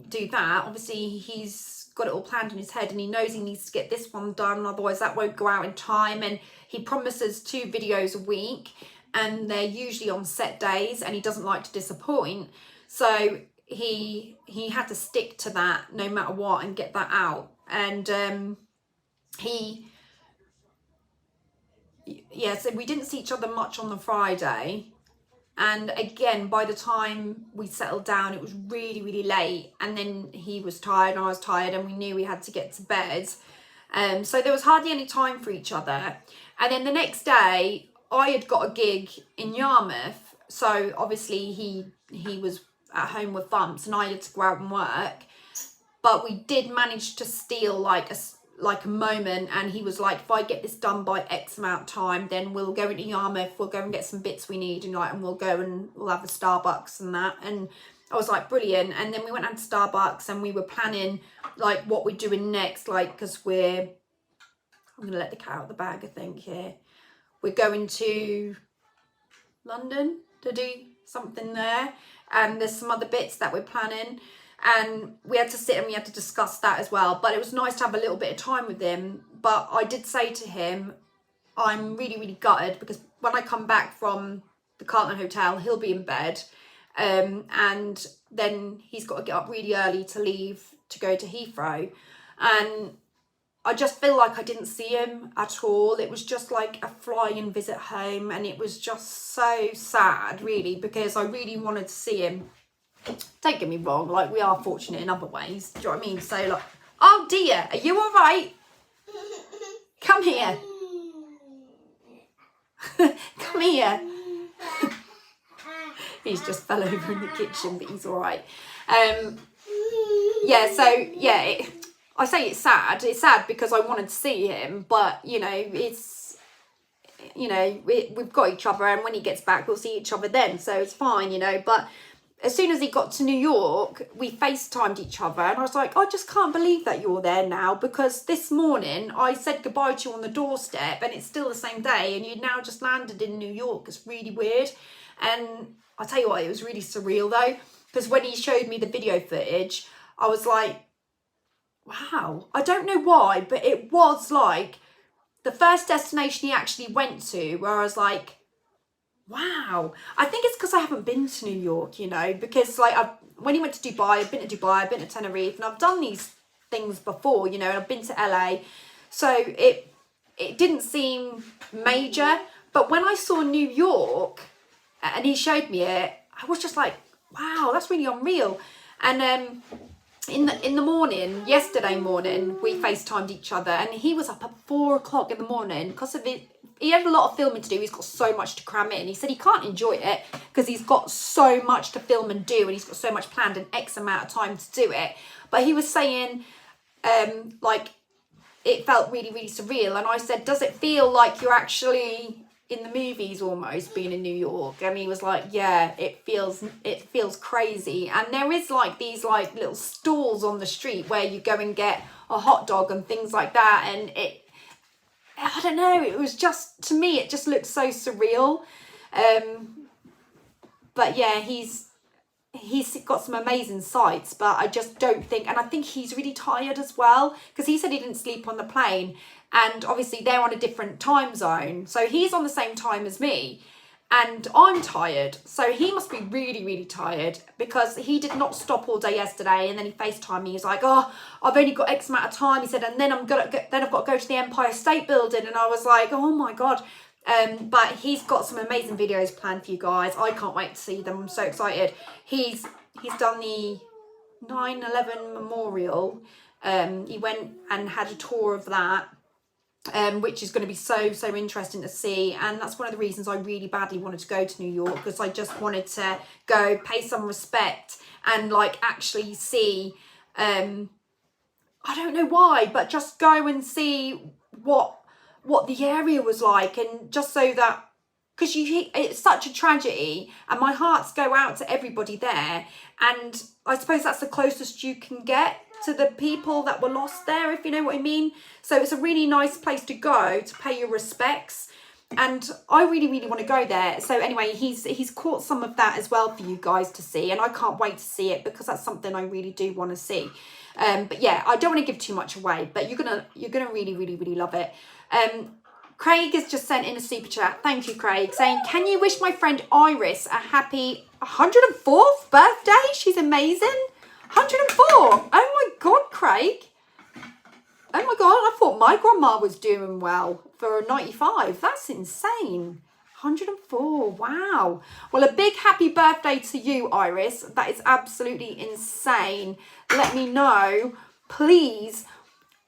do that, obviously he's got it all planned in his head, and he knows he needs to get this one done, otherwise that won't go out in time. And he promises 2 videos a week, and they're usually on set days, and he doesn't like to disappoint. So he had to stick to that no matter what and get that out. And so we didn't see each other much on the Friday. And again, by the time we settled down, it was really, really late. And then he was tired and I was tired, and we knew we had to get to bed. So there was hardly any time for each other. And then the next day, I had got a gig in Yarmouth. So obviously he was at home with Bumps and I had to go out and work. But we did manage to steal like a moment, and he was like, if I get this done by X amount of time, then we'll go into Yarmouth, we'll go and get some bits we need, and we'll go and we'll have a Starbucks and that. And I was like, brilliant. And then we went out to Starbucks and we were planning like what we're doing next, like, because I'm gonna let the cat out of the bag, I think. Here we're going to London to do something there, and there's some other bits that we're planning. And we had to sit and we had to discuss that as well. But it was nice to have a little bit of time with him. But I did say to him, I'm really, really gutted, because when I come back from the Carlton Hotel, he'll be in bed. And then he's got to get up really early to leave to go to Heathrow. And I just feel like I didn't see him at all. It was just like a flying visit home. And it was just so sad, really, because I really wanted to see him. Don't get me wrong, like, we are fortunate in other ways. Do you know what I mean? So, like, oh dear, are you all right? Come here. Come here. He's just fell over in the kitchen, but he's all right. I say it's sad. It's sad because I wanted to see him, but, we've got each other, and when he gets back, we'll see each other then. So it's fine, but as soon as he got to New York, we FaceTimed each other, and I was like, I just can't believe that you're there now, because this morning I said goodbye to you on the doorstep and it's still the same day, and you'd now just landed in New York. It's really weird. And I'll tell you what, it was really surreal though, because when he showed me the video footage, I was like, wow. I don't know why, but it was like the first destination he actually went to where I was like, wow. I think it's because I haven't been to New York, because like when he went to Dubai, I've been to Dubai, I've been to Tenerife, and I've done these things before, and I've been to LA. So it didn't seem major. But when I saw New York and he showed me it, I was just like, wow, that's really unreal. And in the morning, yesterday morning, we FaceTimed each other, and he was up at 4 o'clock in the morning because of it. He had a lot of filming to do. He's got so much to cram in. He said he can't enjoy it because he's got so much to film and do, and he's got so much planned in X amount of time to do it. But he was saying, like, it felt really, really surreal. And I said, does it feel like you're actually in the movies almost, being in New York? And he was like, yeah, it feels crazy. And there is like these like little stalls on the street where you go and get a hot dog and things like that. And I don't know, it was just, to me, it just looked so surreal. But yeah, he's got some amazing sights, but I just don't think, and I think he's really tired as well, because he said he didn't sleep on the plane, and obviously they're on a different time zone. So he's on the same time as me, and I'm tired. So he must be really, really tired, because he did not stop all day yesterday. And then he FaceTimed me. He's like, oh, I've only got X amount of time. He said, and then I've got to go to the Empire State Building. And I was like, oh my God. But he's got some amazing videos planned for you guys. I can't wait to see them. I'm so excited. He's done the 9/11 memorial. He went and had a tour of that. Which is going to be so interesting to see, and that's one of the reasons I really badly wanted to go to New York, because I just wanted to go pay some respect and like actually see, I don't know why, but just go and see what the area was like, and just so that, because it's such a tragedy, and my hearts go out to everybody there, and I suppose that's the closest you can get to the people that were lost there, if you know what I mean. So it's a really nice place to go to pay your respects, and I really want to go there. So anyway, he's caught some of that as well for you guys to see, and I can't wait to see it, because that's something I really do want to see. But yeah, I don't want to give too much away, but you're gonna really love it. Craig has just sent in a super chat. Thank you, Craig, saying, can you wish my friend Iris a happy 104th birthday? She's amazing. 104. Oh my God, Craig. Oh my God, I thought my grandma was doing well for 95. That's insane. 104. Wow. Well, a big happy birthday to you, Iris. That is absolutely insane. Let me know, please,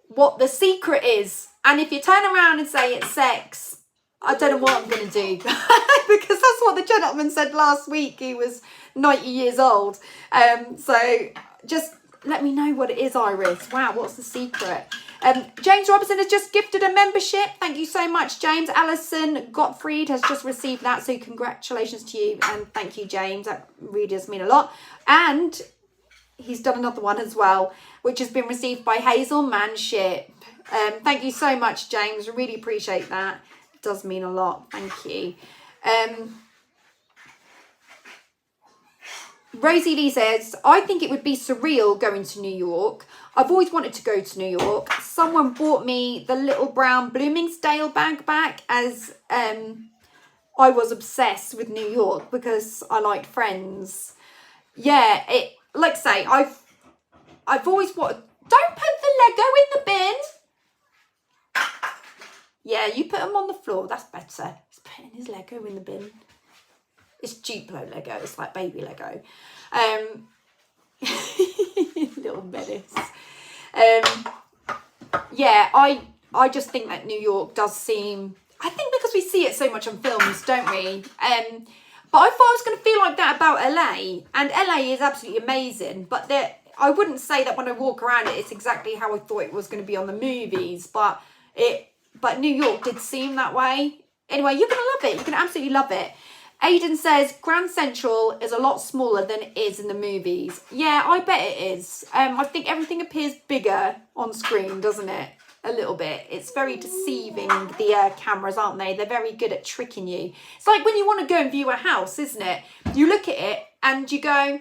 what the secret is. And if you turn around and say it's sex, I don't know what I'm going to do. Because that's what the gentleman said last week. He was 90 years old. So just let me know what it is, Iris. Wow, what's the secret? James Robinson has just gifted a membership. Thank you so much, James. Alison Gottfried has just received that. So congratulations to you. And thank you, James. That really does mean a lot. And he's done another one as well, which has been received by Hazel Manship. Thank you so much, James. Really appreciate that. It does mean a lot. Thank you. Rosie Lee says, I think it would be surreal going to New York. I've always wanted to go to New York. Someone bought me the little brown Bloomingdale bag back as I was obsessed with New York because I liked Friends. Yeah, it, like I say, I've always wanted. Don't put the Lego in the bin. Yeah, you put them on the floor. That's better. He's putting his Lego in the bin. It's Duplo Lego. It's like baby Lego. Little menace. Yeah, I just think that New York does seem. I think because we see it so much on films, don't we? But I thought I was going to feel like that about LA, and LA is absolutely amazing. But I wouldn't say that when I walk around it, it's exactly how I thought it was going to be on the movies. But New York did seem that way. Anyway, you're going to love it. You're going to absolutely love it. Aiden says Grand Central is a lot smaller than it is in the movies. Yeah, I bet it is. I think everything appears bigger on screen, doesn't it? A little bit. It's very deceiving, the cameras, aren't they? They're very good at tricking you. It's like when you want to go and view a house, isn't it? You look at it and you go,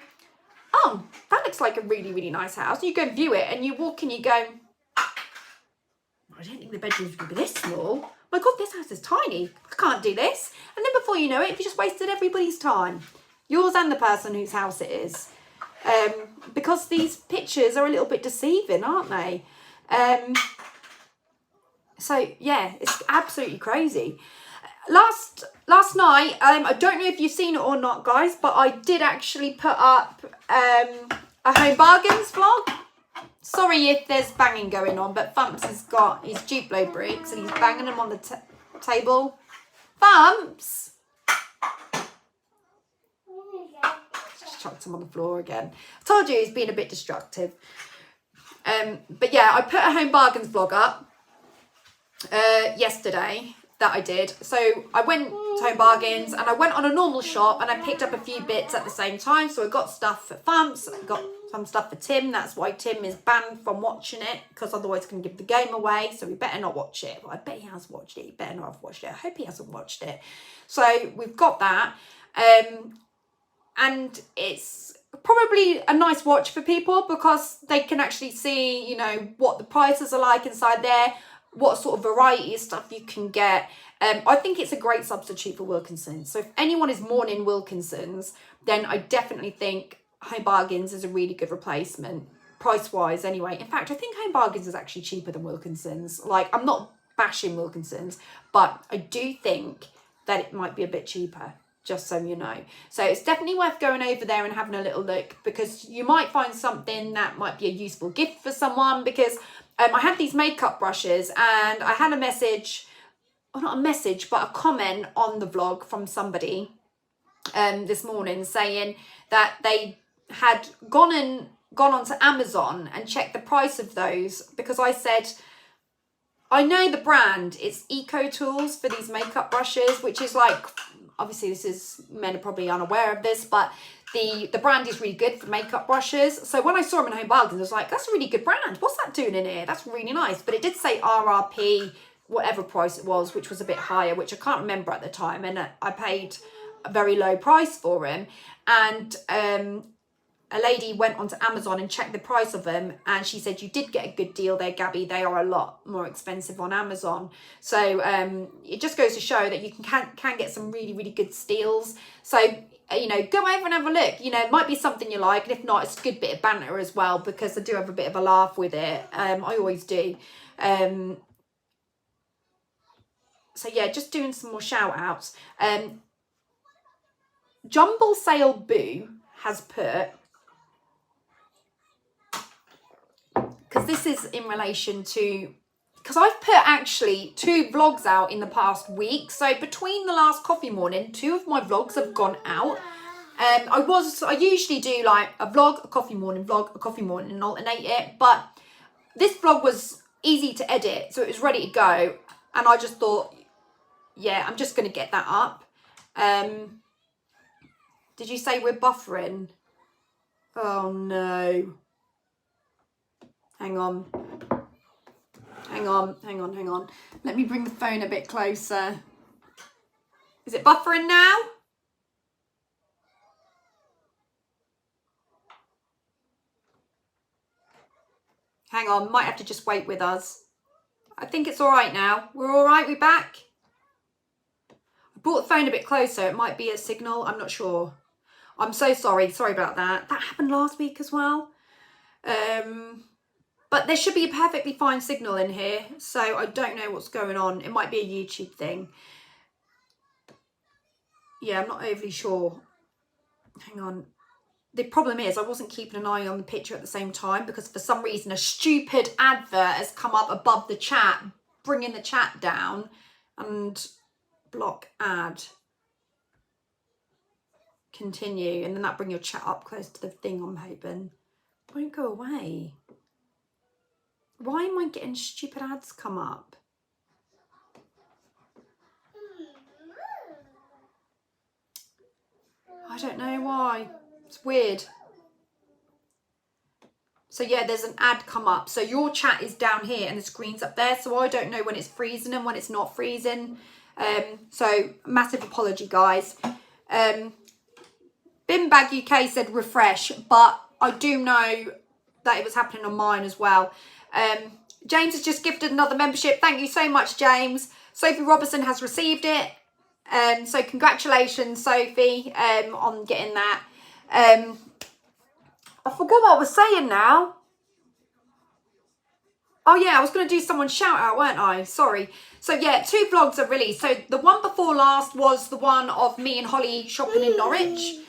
oh, that looks like a really, really nice house. And you go and view it and you walk and you go, I don't think the bedroom's going to be this small. My God, this house is tiny. I can't do this. And then before you know it, you just wasted everybody's time. Yours and the person whose house it is. Because these pictures are a little bit deceiving, aren't they? So, yeah, it's absolutely crazy. Last night, I don't know if you've seen it or not, guys, but I did actually put up a Home Bargains vlog. Sorry if there's banging going on, but Thumps has got his Duplo bricks and he's banging them on the table. Thumps! Just chucked him on the floor again. I told you he's been a bit destructive. But yeah, I put a Home Bargains vlog up yesterday that I did. So I went to Home Bargains and I went on a normal shop and I picked up a few bits at the same time. So I got stuff for Thumps, I got some stuff for Tim. That's why Tim is banned from watching it, because otherwise it's going to give the game away. So we better not watch it. Well, I bet he has watched it. He better not have watched it. I hope he hasn't watched it. So we've got that. And it's probably a nice watch for people because they can actually see, you know, what the prices are like inside there, what sort of variety of stuff you can get. I think it's a great substitute for Wilkinson's. So if anyone is mourning Wilkinson's, then I definitely think Home Bargains is a really good replacement, price-wise anyway. In fact, I think Home Bargains is actually cheaper than Wilkinson's. Like, I'm not bashing Wilkinson's, but I do think that it might be a bit cheaper, just so you know. So it's definitely worth going over there and having a little look, because you might find something that might be a useful gift for someone, because I had these makeup brushes and I had a message, or not a message, but a comment on the vlog from somebody this morning saying that they had gone onto Amazon and checked the price of those, because I said, I know the brand, it's Eco Tools for these makeup brushes, which is like, obviously this is, men are probably unaware of this, but the brand is really good for makeup brushes. So when I saw them in Home Bargains, I was like, that's a really good brand. What's that doing in here? That's really nice. But it did say RRP, whatever price it was, which was a bit higher, which I can't remember at the time. And I paid a very low price for them. And a lady went onto Amazon and checked the price of them, and she said you did get a good deal there, Gabby. They are a lot more expensive on Amazon. So it just goes to show that you can get some really, really good steals. So, you know, go over and have a look. You know, it might be something you like, and if not, it's a good bit of banter as well, because I do have a bit of a laugh with it. I always do. So yeah, just doing some more shout outs. Jumble Sale Boo has put, because this is in relation to, because I've put actually 2 vlogs out in the past week. So between the last coffee morning, 2 of my vlogs have gone out. I usually do like a vlog, a coffee morning, vlog, a coffee morning, and alternate it. But this vlog was easy to edit, so it was ready to go. And I just thought, yeah, I'm just going to get that up. Did you say we're buffering? Oh no. Hang on. Let me bring the phone a bit closer. Is it buffering now? Hang on, might have to just wait with us. I think it's all right now. We're all right, we back? I brought the phone a bit closer. It might be a signal, I'm not sure. I'm so sorry about that. That happened last week as well. But there should be a perfectly fine signal in here, so I don't know what's going on. It might be a YouTube thing. Yeah, I'm not overly sure. Hang on. The problem is I wasn't keeping an eye on the picture at the same time, because for some reason a stupid advert has come up above the chat, bringing the chat down, and block ad. Continue, and then that bring your chat up close to the thing, I'm hoping. It won't go away. Why am I getting stupid ads come up? I don't know why. It's weird. So yeah, there's an ad come up. So your chat is down here and the screen's up there. So I don't know when it's freezing and when it's not freezing. So massive apology, guys. Bimbag UK said refresh, but I do know that it was happening on mine as well. James has just gifted another membership. Thank you so much, James. Sophie Robertson has received it. So congratulations, Sophie, on getting that. I forgot what I was saying now. Oh yeah, I was going to do someone's shout out, weren't I? Sorry. So yeah, 2 vlogs are released. So the one before last was the one of me and Holly shopping in Norwich.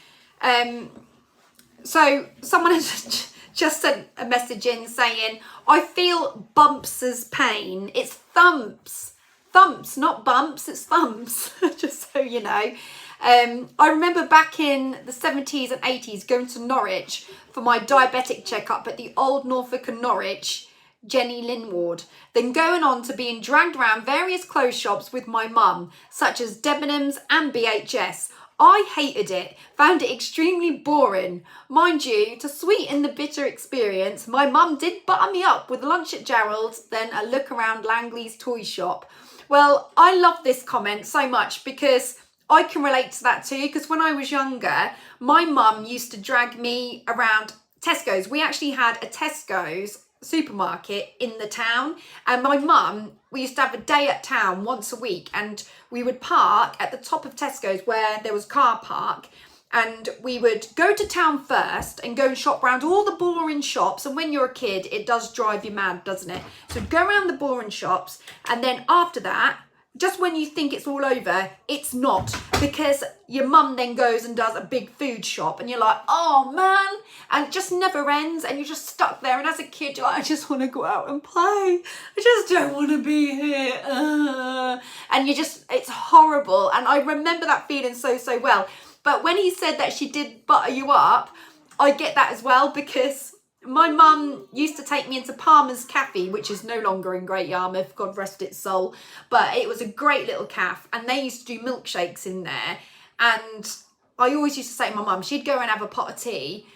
So someone has just sent a message in saying, I feel bumps as pain. It's thumps. Thumps, not bumps, it's thumps. Just so you know. I remember back in the 70s and 80s going to Norwich for my diabetic checkup at the old Norfolk and Norwich, Jenny Linward, then going on to being dragged around various clothes shops with my mum, such as Debenhams and BHS. I hated it, found it extremely boring. Mind you, to sweeten the bitter experience, my mum did butter me up with lunch at Gerald's, then a look around Langley's toy shop. Well, I love this comment so much because I can relate to that too, because when I was younger, my mum used to drag me around Tesco's. We actually had a Tesco's supermarket in the town, and my mum, we used to have a day at town once a week, and we would park at the top of Tesco's where there was car park, and we would go to town first and go and shop around all the boring shops. And when you're a kid, it does drive you mad, doesn't it? So go around the boring shops, and then after that, just when you think it's all over, it's not, because your mum then goes and does a big food shop, and you're like, oh man, and it just never ends, and you're just stuck there. And as a kid, you're like, I just want to go out and play. I just don't want to be here. And you just, it's horrible. And I remember that feeling so well. But when he said that she did butter you up, I get that as well, because my mum used to take me into Palmer's Cafe, which is no longer in Great Yarmouth, God rest its soul, but it was a great little cafe, and they used to do milkshakes in there. And I always used to say to my mum, she'd go and have a pot of tea,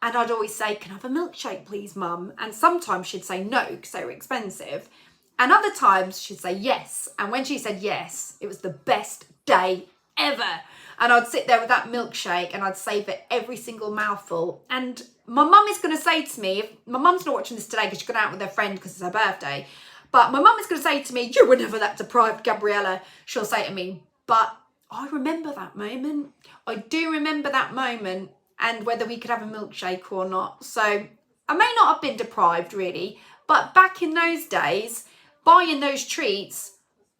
and I'd always say, can I have a milkshake please, mum? And sometimes she'd say no because they were expensive, and other times she'd say yes. And when she said yes, it was the best day ever. And I'd sit there with that milkshake and I'd savour every single mouthful. And my mum is going to say to me, my mum's not watching this today because she's gone out with her friend because it's her birthday. But my mum is going to say to me, you were never that deprived, Gabriella. She'll say to me, but I remember that moment. I do remember that moment and whether we could have a milkshake or not. So I may not have been deprived really, but back in those days, buying those treats,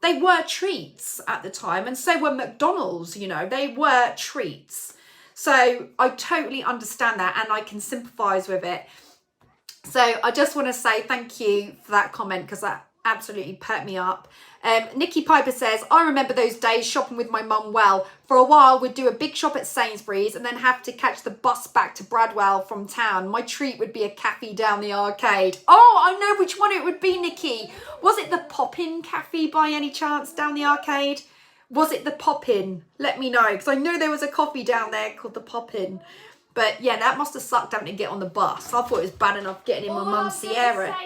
they were treats at the time, and so were McDonald's, you know, they were treats. So I totally understand that and I can sympathise with it. So I just want to say thank you for that comment because that absolutely perked me up. Nikki Piper says, I remember those days shopping with my mum well. For a while, we'd do a big shop at Sainsbury's and then have to catch the bus back to Bradwell from town. My treat would be a cafe down the arcade. Oh, I know which one it would be, Nikki. Was it the Pop-In Cafe by any chance down the arcade? Was it the Pop-In? Let me know, because I know there was a coffee down there called the Pop-In. But yeah, that must have sucked having to get on the bus. I thought it was bad enough getting in my mum's Sierra.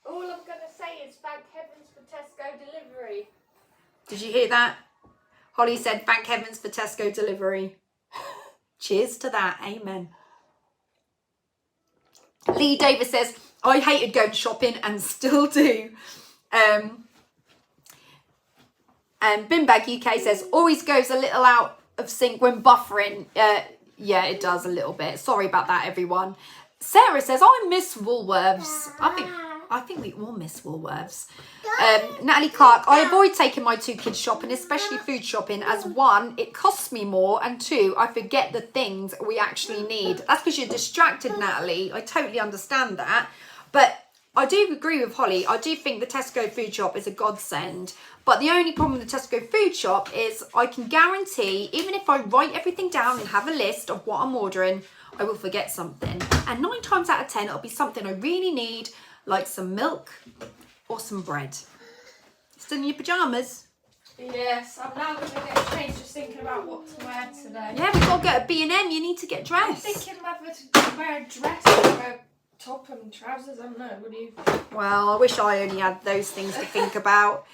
All I'm going to say is thank heavens for Tesco delivery. Did you hear that? Holly said, thank heavens for Tesco delivery. Cheers to that. Amen. Lee Davis says, I hated going shopping and still do. And Bimbag UK says, always goes a little out of sync when buffering. Yeah, it does a little bit. Sorry about that, everyone. Sarah says, I miss Woolworths. I think we all miss Woolworths. Natalie Clark, I avoid taking my two kids shopping, especially food shopping, as one, it costs me more, and two, I forget the things we actually need. That's because you're distracted, Natalie. I totally understand that. But I do agree with Holly. I do think the Tesco food shop is a godsend. But the only problem with the Tesco food shop is I can guarantee, even if I write everything down and have a list of what I'm ordering, I will forget something. And 9 times out of 10, it'll be something I really need, like some milk or some bread. Still in your pyjamas? Yes, I'm now going to get changed just thinking about what to wear today. Yeah, we've got to get a B&M. You need to get dressed. I'm thinking whether to wear a dress or a top and trousers. I don't know. What do you think? Well, I wish I only had those things to think about.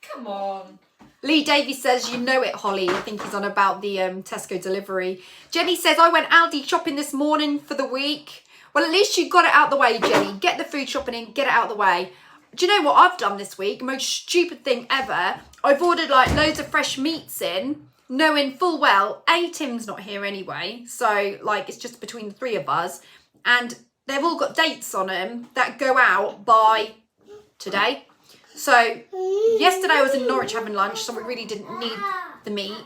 Come on. Lee Davies says, you know it, Holly. I think he's on about the Tesco delivery. Jenny says, I went Aldi shopping this morning for the week. Well, at least you got it out the way, Jenny. Get the food shopping in, get it out the way. Do you know what I've done this week? Most stupid thing ever. I've ordered like loads of fresh meats in, knowing full well, Tim's not here anyway. So like it's just between the 3 of us. And they've all got dates on them that go out by today. So yesterday I was in Norwich having lunch, so we really didn't need the meat.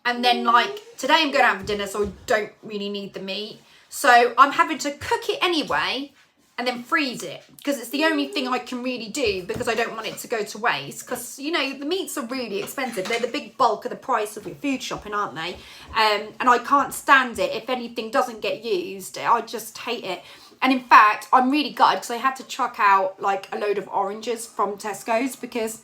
And then like today I'm going out for dinner, so I don't really need the meat. So I'm having to cook it anyway and then freeze it because it's the only thing I can really do because I don't want it to go to waste because, you know, the meats are really expensive. They're the big bulk of the price of your food shopping, aren't they? And I can't stand it if anything doesn't get used. I just hate it. And in fact, I'm really gutted because I had to chuck out like a load of oranges from Tesco's because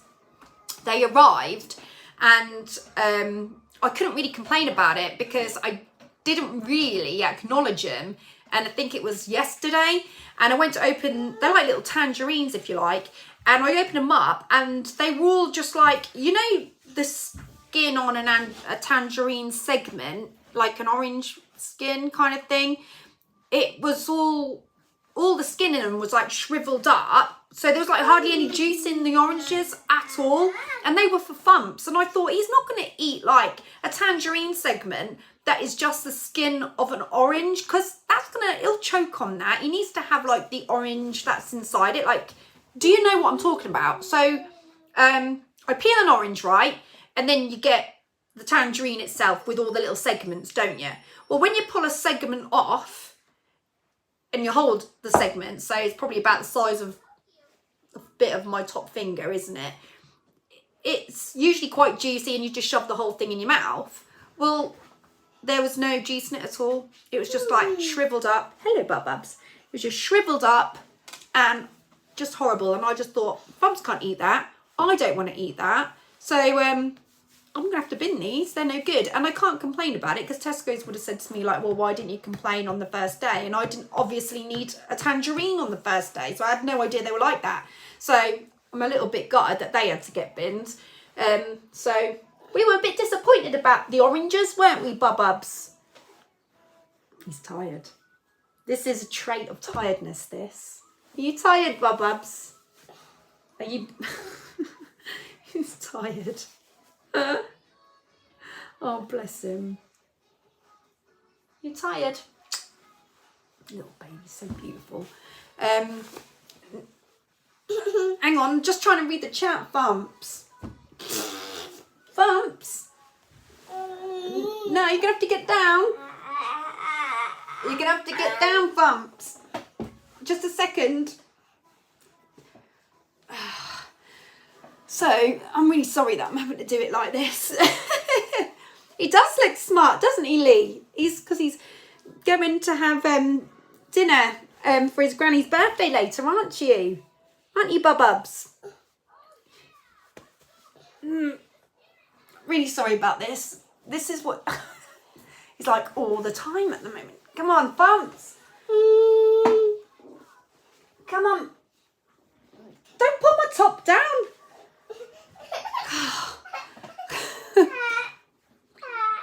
they arrived and I couldn't really complain about it because I didn't really acknowledge them. And I think it was yesterday. And I went to open, they're like little tangerines, if you like. And I opened them up and they were all just like, you know, the skin on a tangerine segment, like an orange skin kind of thing. It was all the skin in them was like shriveled up. So there was like hardly any juice in the oranges at all. And they were for thumps. And I thought, he's not going to eat like a tangerine segment that is just the skin of an orange, because he'll choke on that. He needs to have like the orange that's inside it. Like, do you know what I'm talking about? So I peel an orange, right? And then you get the tangerine itself with all the little segments, don't you? Well, when you pull a segment off and you hold the segment, so it's probably about the size of a bit of my top finger, isn't it? It's usually quite juicy and you just shove the whole thing in your mouth. Well, there was no juice in it at all. It was just like shriveled up. Hello, Bubs. It was just shriveled up and just horrible. And I just thought, Bubs can't eat that. I don't want to eat that. So I'm going to have to bin these. They're no good. And I can't complain about it because Tesco's would have said to me like, well, why didn't you complain on the first day? And I didn't obviously need a tangerine on the first day. So I had no idea they were like that. So I'm a little bit gutted that they had to get binned. So We were a bit disappointed about the oranges, weren't we, Bubs? He's tired. This is a trait of tiredness, this. Are you tired, Bubs? Are you... He's tired. Oh, bless him. You tired? Little baby, so beautiful. Hang on, just trying to read the chat. Bumps. Bumps. No, you're gonna have to get down. You're gonna have to get down, Bumps. Just a second. So, I'm really sorry that I'm having to do it like this. He does look smart, doesn't he, Lee? Because he's going to have dinner for his granny's birthday later, aren't you? Aren't you, Bubs? Really sorry about this. This is what he's like all the time at the moment. Come on, Bumps. Come on. Don't put my top down.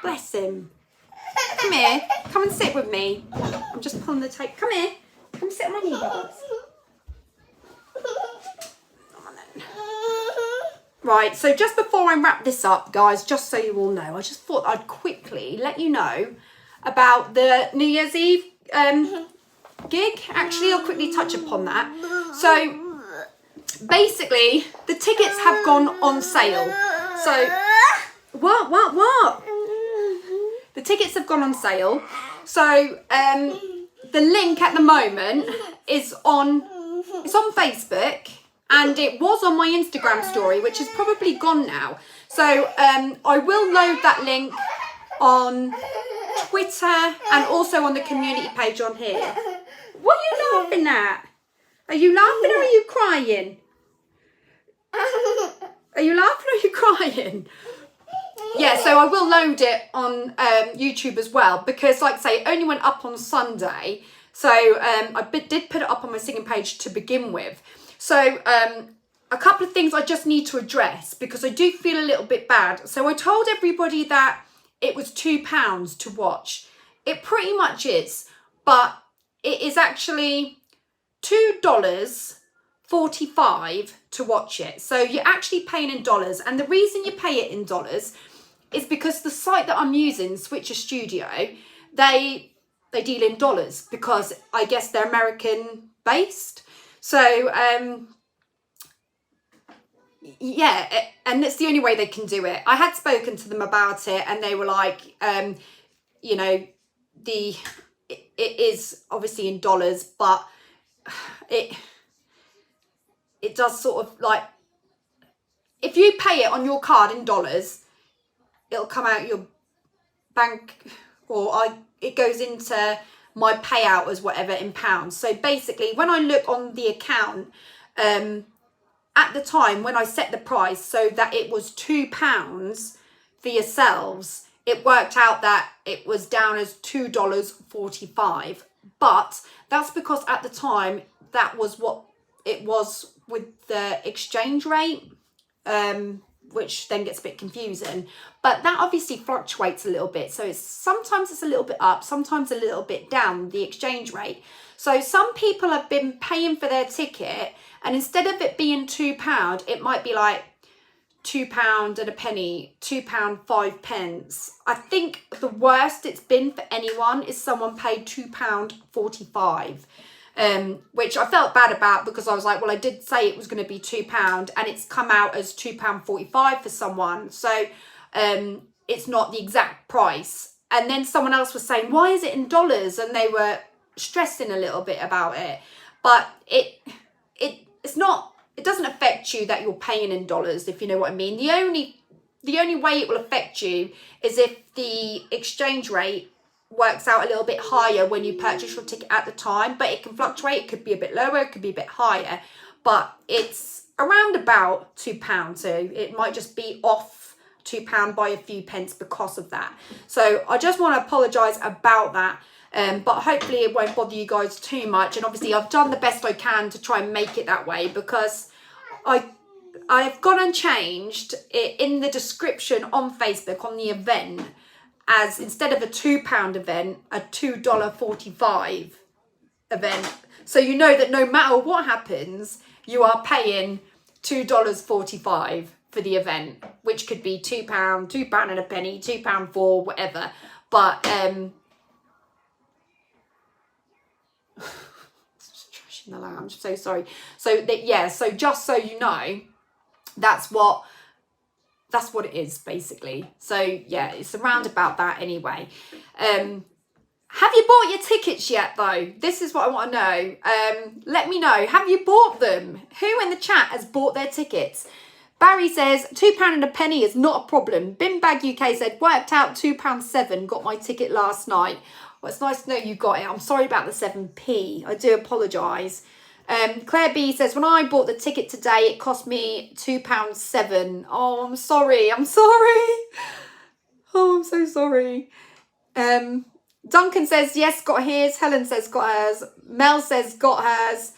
Bless him. Come here. Come and sit with me. I'm just pulling the tape. Come here. Come sit on my knee, Bubs. Come on then. Right, so just before I wrap this up, guys, just so you all know, I just thought I'd quickly let you know about the New Year's Eve gig. Actually, I'll quickly touch upon that. So, basically, the tickets have gone on sale. So, what? The tickets have gone on sale. So, the link at the moment is on Facebook, and it was on my Instagram story, which is probably gone now. So, I will load that link on Twitter and also on the community page on here. What are you laughing at? Are you laughing or are you crying? Are you laughing or are you crying? Yeah, so I will load it on YouTube as well, because like I say, it only went up on Sunday. So I did put it up on my singing page to begin with. So a couple of things I just need to address, because I do feel a little bit bad. So I told everybody that it was £2 to watch. It pretty much is, but it is actually $2.45 to watch it. So you're actually paying in dollars, and the reason you pay it in dollars is because the site that I'm using, Switcher Studio, they deal in dollars, because I guess they're American based. So yeah, and it's the only way they can do it. I had spoken to them about it, and they were like, you know, it is obviously in dollars, but it does sort of like, if you pay it on your card in dollars, it'll come out your bank, or it goes into my payout as whatever in pounds. So basically, when I look on the account, at the time when I set the price so that it was £2 for yourselves, it worked out that it was down as $2.45. But that's because at the time, that was what it was with the exchange rate, which then gets a bit confusing. But that obviously fluctuates a little bit. So sometimes it's a little bit up, sometimes a little bit down, the exchange rate. So some people have been paying for their ticket, and instead of it being £2, it might be like £2 and a penny, £2.05. I think the worst it's been for anyone is someone paid £2.45. Which I felt bad about, because I was like, well, I did say it was going to be £2, and it's come out as £2.45 for someone. So it's not the exact price. And then someone else was saying, why is it in dollars? And they were stressing a little bit about it. But it's not, it doesn't affect you that you're paying in dollars, if you know what I mean. The only way it will affect you is if the exchange rate works out a little bit higher when you purchase your ticket at the time, but it can fluctuate. It could be a bit lower, it could be a bit higher, but it's around about £2. So it might just be off £2 by a few pence because of that. So I just want to apologise about that. But hopefully it won't bother you guys too much. And obviously I've done the best I can to try and make it that way, because I I've gone and changed it in the description on Facebook on the event as, instead of a £2 event, a $2.45 event. So you know that no matter what happens, you are paying $2.45 for the event, which could be £2, £2 and a penny, £2.4, whatever. But trashing the lounge, so sorry. So that, yeah, so just so you know, that's what it is basically. So yeah, it's around about that anyway. Have you bought your tickets yet though? This is what I want to know. Let me know. Have you bought them? Who in the chat has bought their tickets? Barry says £2 and a penny is not a problem. Bimbag UK said worked out £2.7. Got my ticket last night. Well, it's nice to know you got it. I'm sorry about the 7p. I do apologise. Claire B says when I bought the ticket today, it cost me £2.7. Oh, I'm sorry. I'm sorry. Oh, I'm so sorry. Duncan says, yes, got his. Helen says, got hers. Mel says, got hers.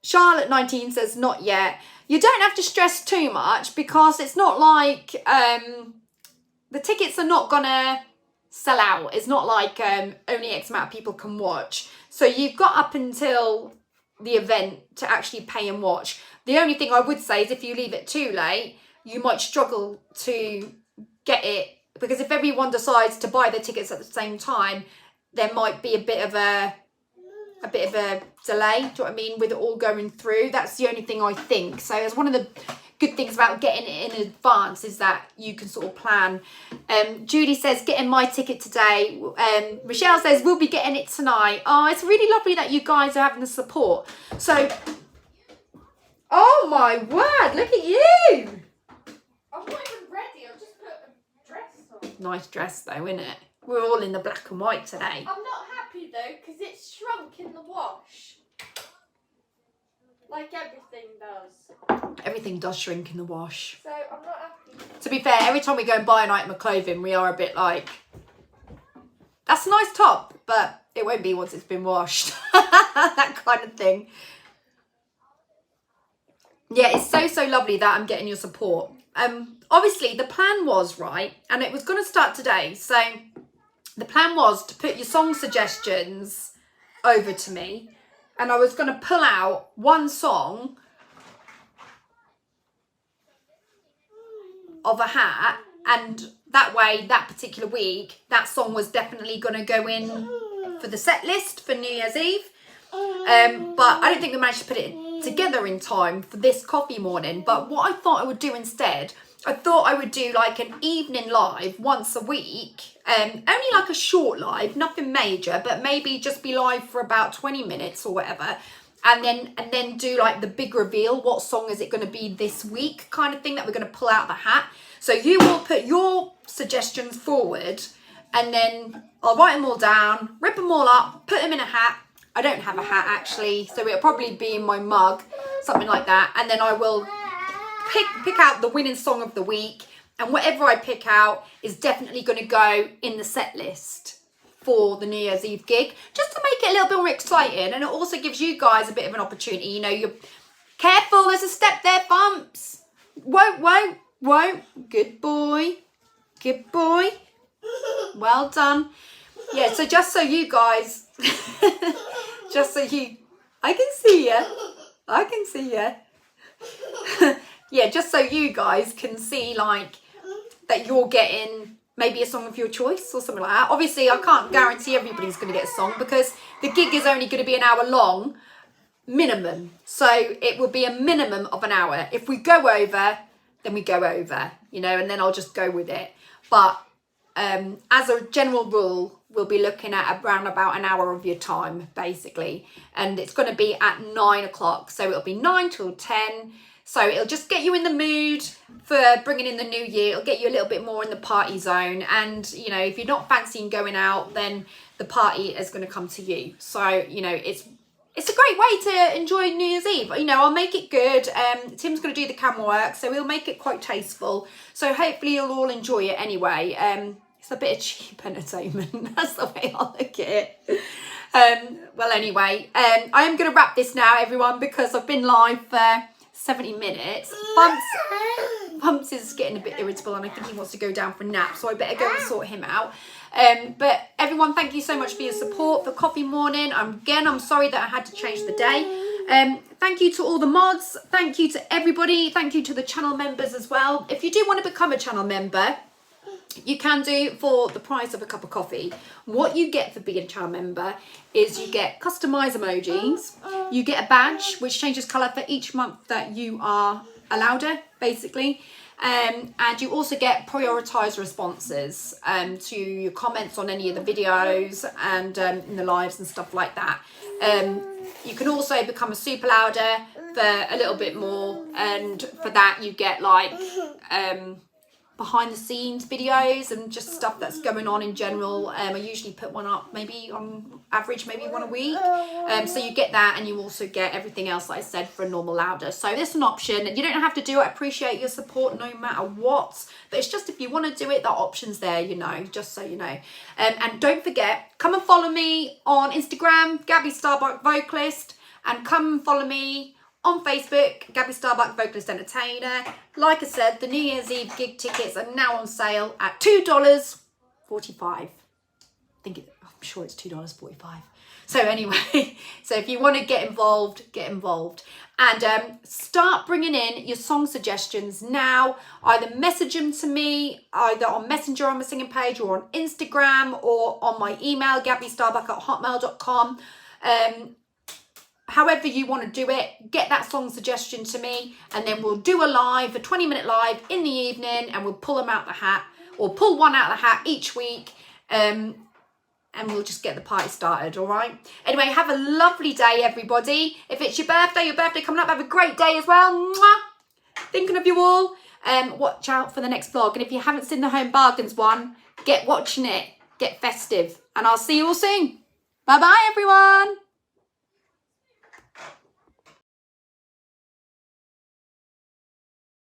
Charlotte 19 says, not yet. You don't have to stress too much because it's not like the tickets are not going to sell out. It's not like only X amount of people can watch. So you've got up until the event to actually pay and watch. The only thing I would say is if you leave it too late, you might struggle to get it, because if everyone decides to buy their tickets at the same time, there might be a bit of a delay, do you know what I mean, with it all going through. That's the only thing I think. So it's one of the good things about getting it in advance is that you can sort of plan. Judy says, getting my ticket today. Michelle says, we'll be getting it tonight. Oh, it's really lovely that you guys are having the support. So, oh my word, look at you. I'm not even ready, I've just put a dress on. Nice dress though, isn't it? We're all in the black and white today. I'm not happy though, because it's shrunk in the wash. Like everything does. Everything does shrink in the wash. So I'm not happy. To be fair, every time we go and buy an item of clothing, we are a bit like, that's a nice top, but it won't be once it's been washed. That kind of thing. Yeah, it's so lovely that I'm getting your support. Obviously, the plan was, right, and it was going to start today. So the plan was to put your song suggestions over to me, and I was going to pull out one song of a hat, and that way, that particular week, that song was definitely going to go in for the set list for New Year's Eve. But I don't think we managed to put it together in time for this coffee morning. But what I thought I would do instead, I thought I would do like an evening live once a week. Only like a short live, nothing major, but maybe just be live for about 20 minutes or whatever. And then do like the big reveal. What song is it going to be this week kind of thing that we're going to pull out the hat. So you will put your suggestions forward, and then I'll write them all down, rip them all up, put them in a hat. I don't have a hat actually, so it'll probably be in my mug, something like that. And then I will pick out the winning song of the week, and whatever I pick out is definitely going to go in the set list for the New Year's Eve gig, just to make it a little bit more exciting. And it also gives you guys a bit of an opportunity. You know, you're careful, there's a step there, Bumps. Won't. Good boy. Good boy. Well done. Yeah, so just so you guys, I can see you. Yeah, just so you guys can see like that you're getting maybe a song of your choice or something like that. Obviously, I can't guarantee everybody's going to get a song because the gig is only going to be an hour long, minimum. So it will be a minimum of an hour. If we go over, then we go over, you know, and then I'll just go with it. But as a general rule, we'll be looking at around about an hour of your time, basically. And it's going to be at 9 o'clock. So it'll be 9 till 10. So it'll just get you in the mood for bringing in the new year. It'll get you a little bit more in the party zone. And, you know, if you're not fancying going out, then the party is going to come to you. So, you know, it's a great way to enjoy New Year's Eve. You know, I'll make it good. Tim's going to do the camera work, so we'll make it quite tasteful. So hopefully you'll all enjoy it anyway. It's a bit of cheap entertainment. That's the way I look at it. Well, anyway, I am going to wrap this now, everyone, because I've been live for 70 minutes. Bumps is getting a bit irritable and I think he wants to go down for a nap, so I better go and sort him out. But everyone, thank you so much for your support for Coffee Morning. I'm sorry that I had to change the day. Thank you to all the mods. Thank you to everybody. Thank you to the channel members as well. If you do want to become a channel member, you can do for the price of a cup of coffee. What you get for being a channel member is you get customized emojis, you get a badge which changes colour for each month that you are allowed it, basically, and you also get prioritised responses to your comments on any of the videos and in the lives and stuff like that. You can also become a super louder for a little bit more, and for that you get like behind the scenes videos and just stuff that's going on in general. I usually put one up maybe on average maybe one a week, so you get that, and you also get everything else that I said for a normal louder. So there's an option, and you don't have to do it. I appreciate your support no matter what, but it's just if you want to do it, the option's there, you know, just so you know. And don't forget, come and follow me on Instagram, Gabby Starbuck Vocalist, and come and follow me on Facebook, Gabby Starbuck Vocalist Entertainer. Like I said, the New Year's Eve gig tickets are now on sale at $2.45. I'm sure it's $2.45. So anyway, so if you want to get involved, get involved. And start bringing in your song suggestions now. Either message them to me, either on Messenger on my singing page, or on Instagram, or on my email, gabbystarbuck@hotmail.com. However you want to do it, get that song suggestion to me, and then we'll do a 20-minute live in the evening, and we'll pull them out the hat, or pull one out of the hat each week, and we'll just get the party started, all right? Anyway, have a lovely day, everybody. If it's your birthday coming up, have a great day as well. Mwah! Thinking of you all. Watch out for the next vlog, and if you haven't seen the Home Bargains one, get watching it. Get festive, and I'll see you all soon. Bye-bye, everyone.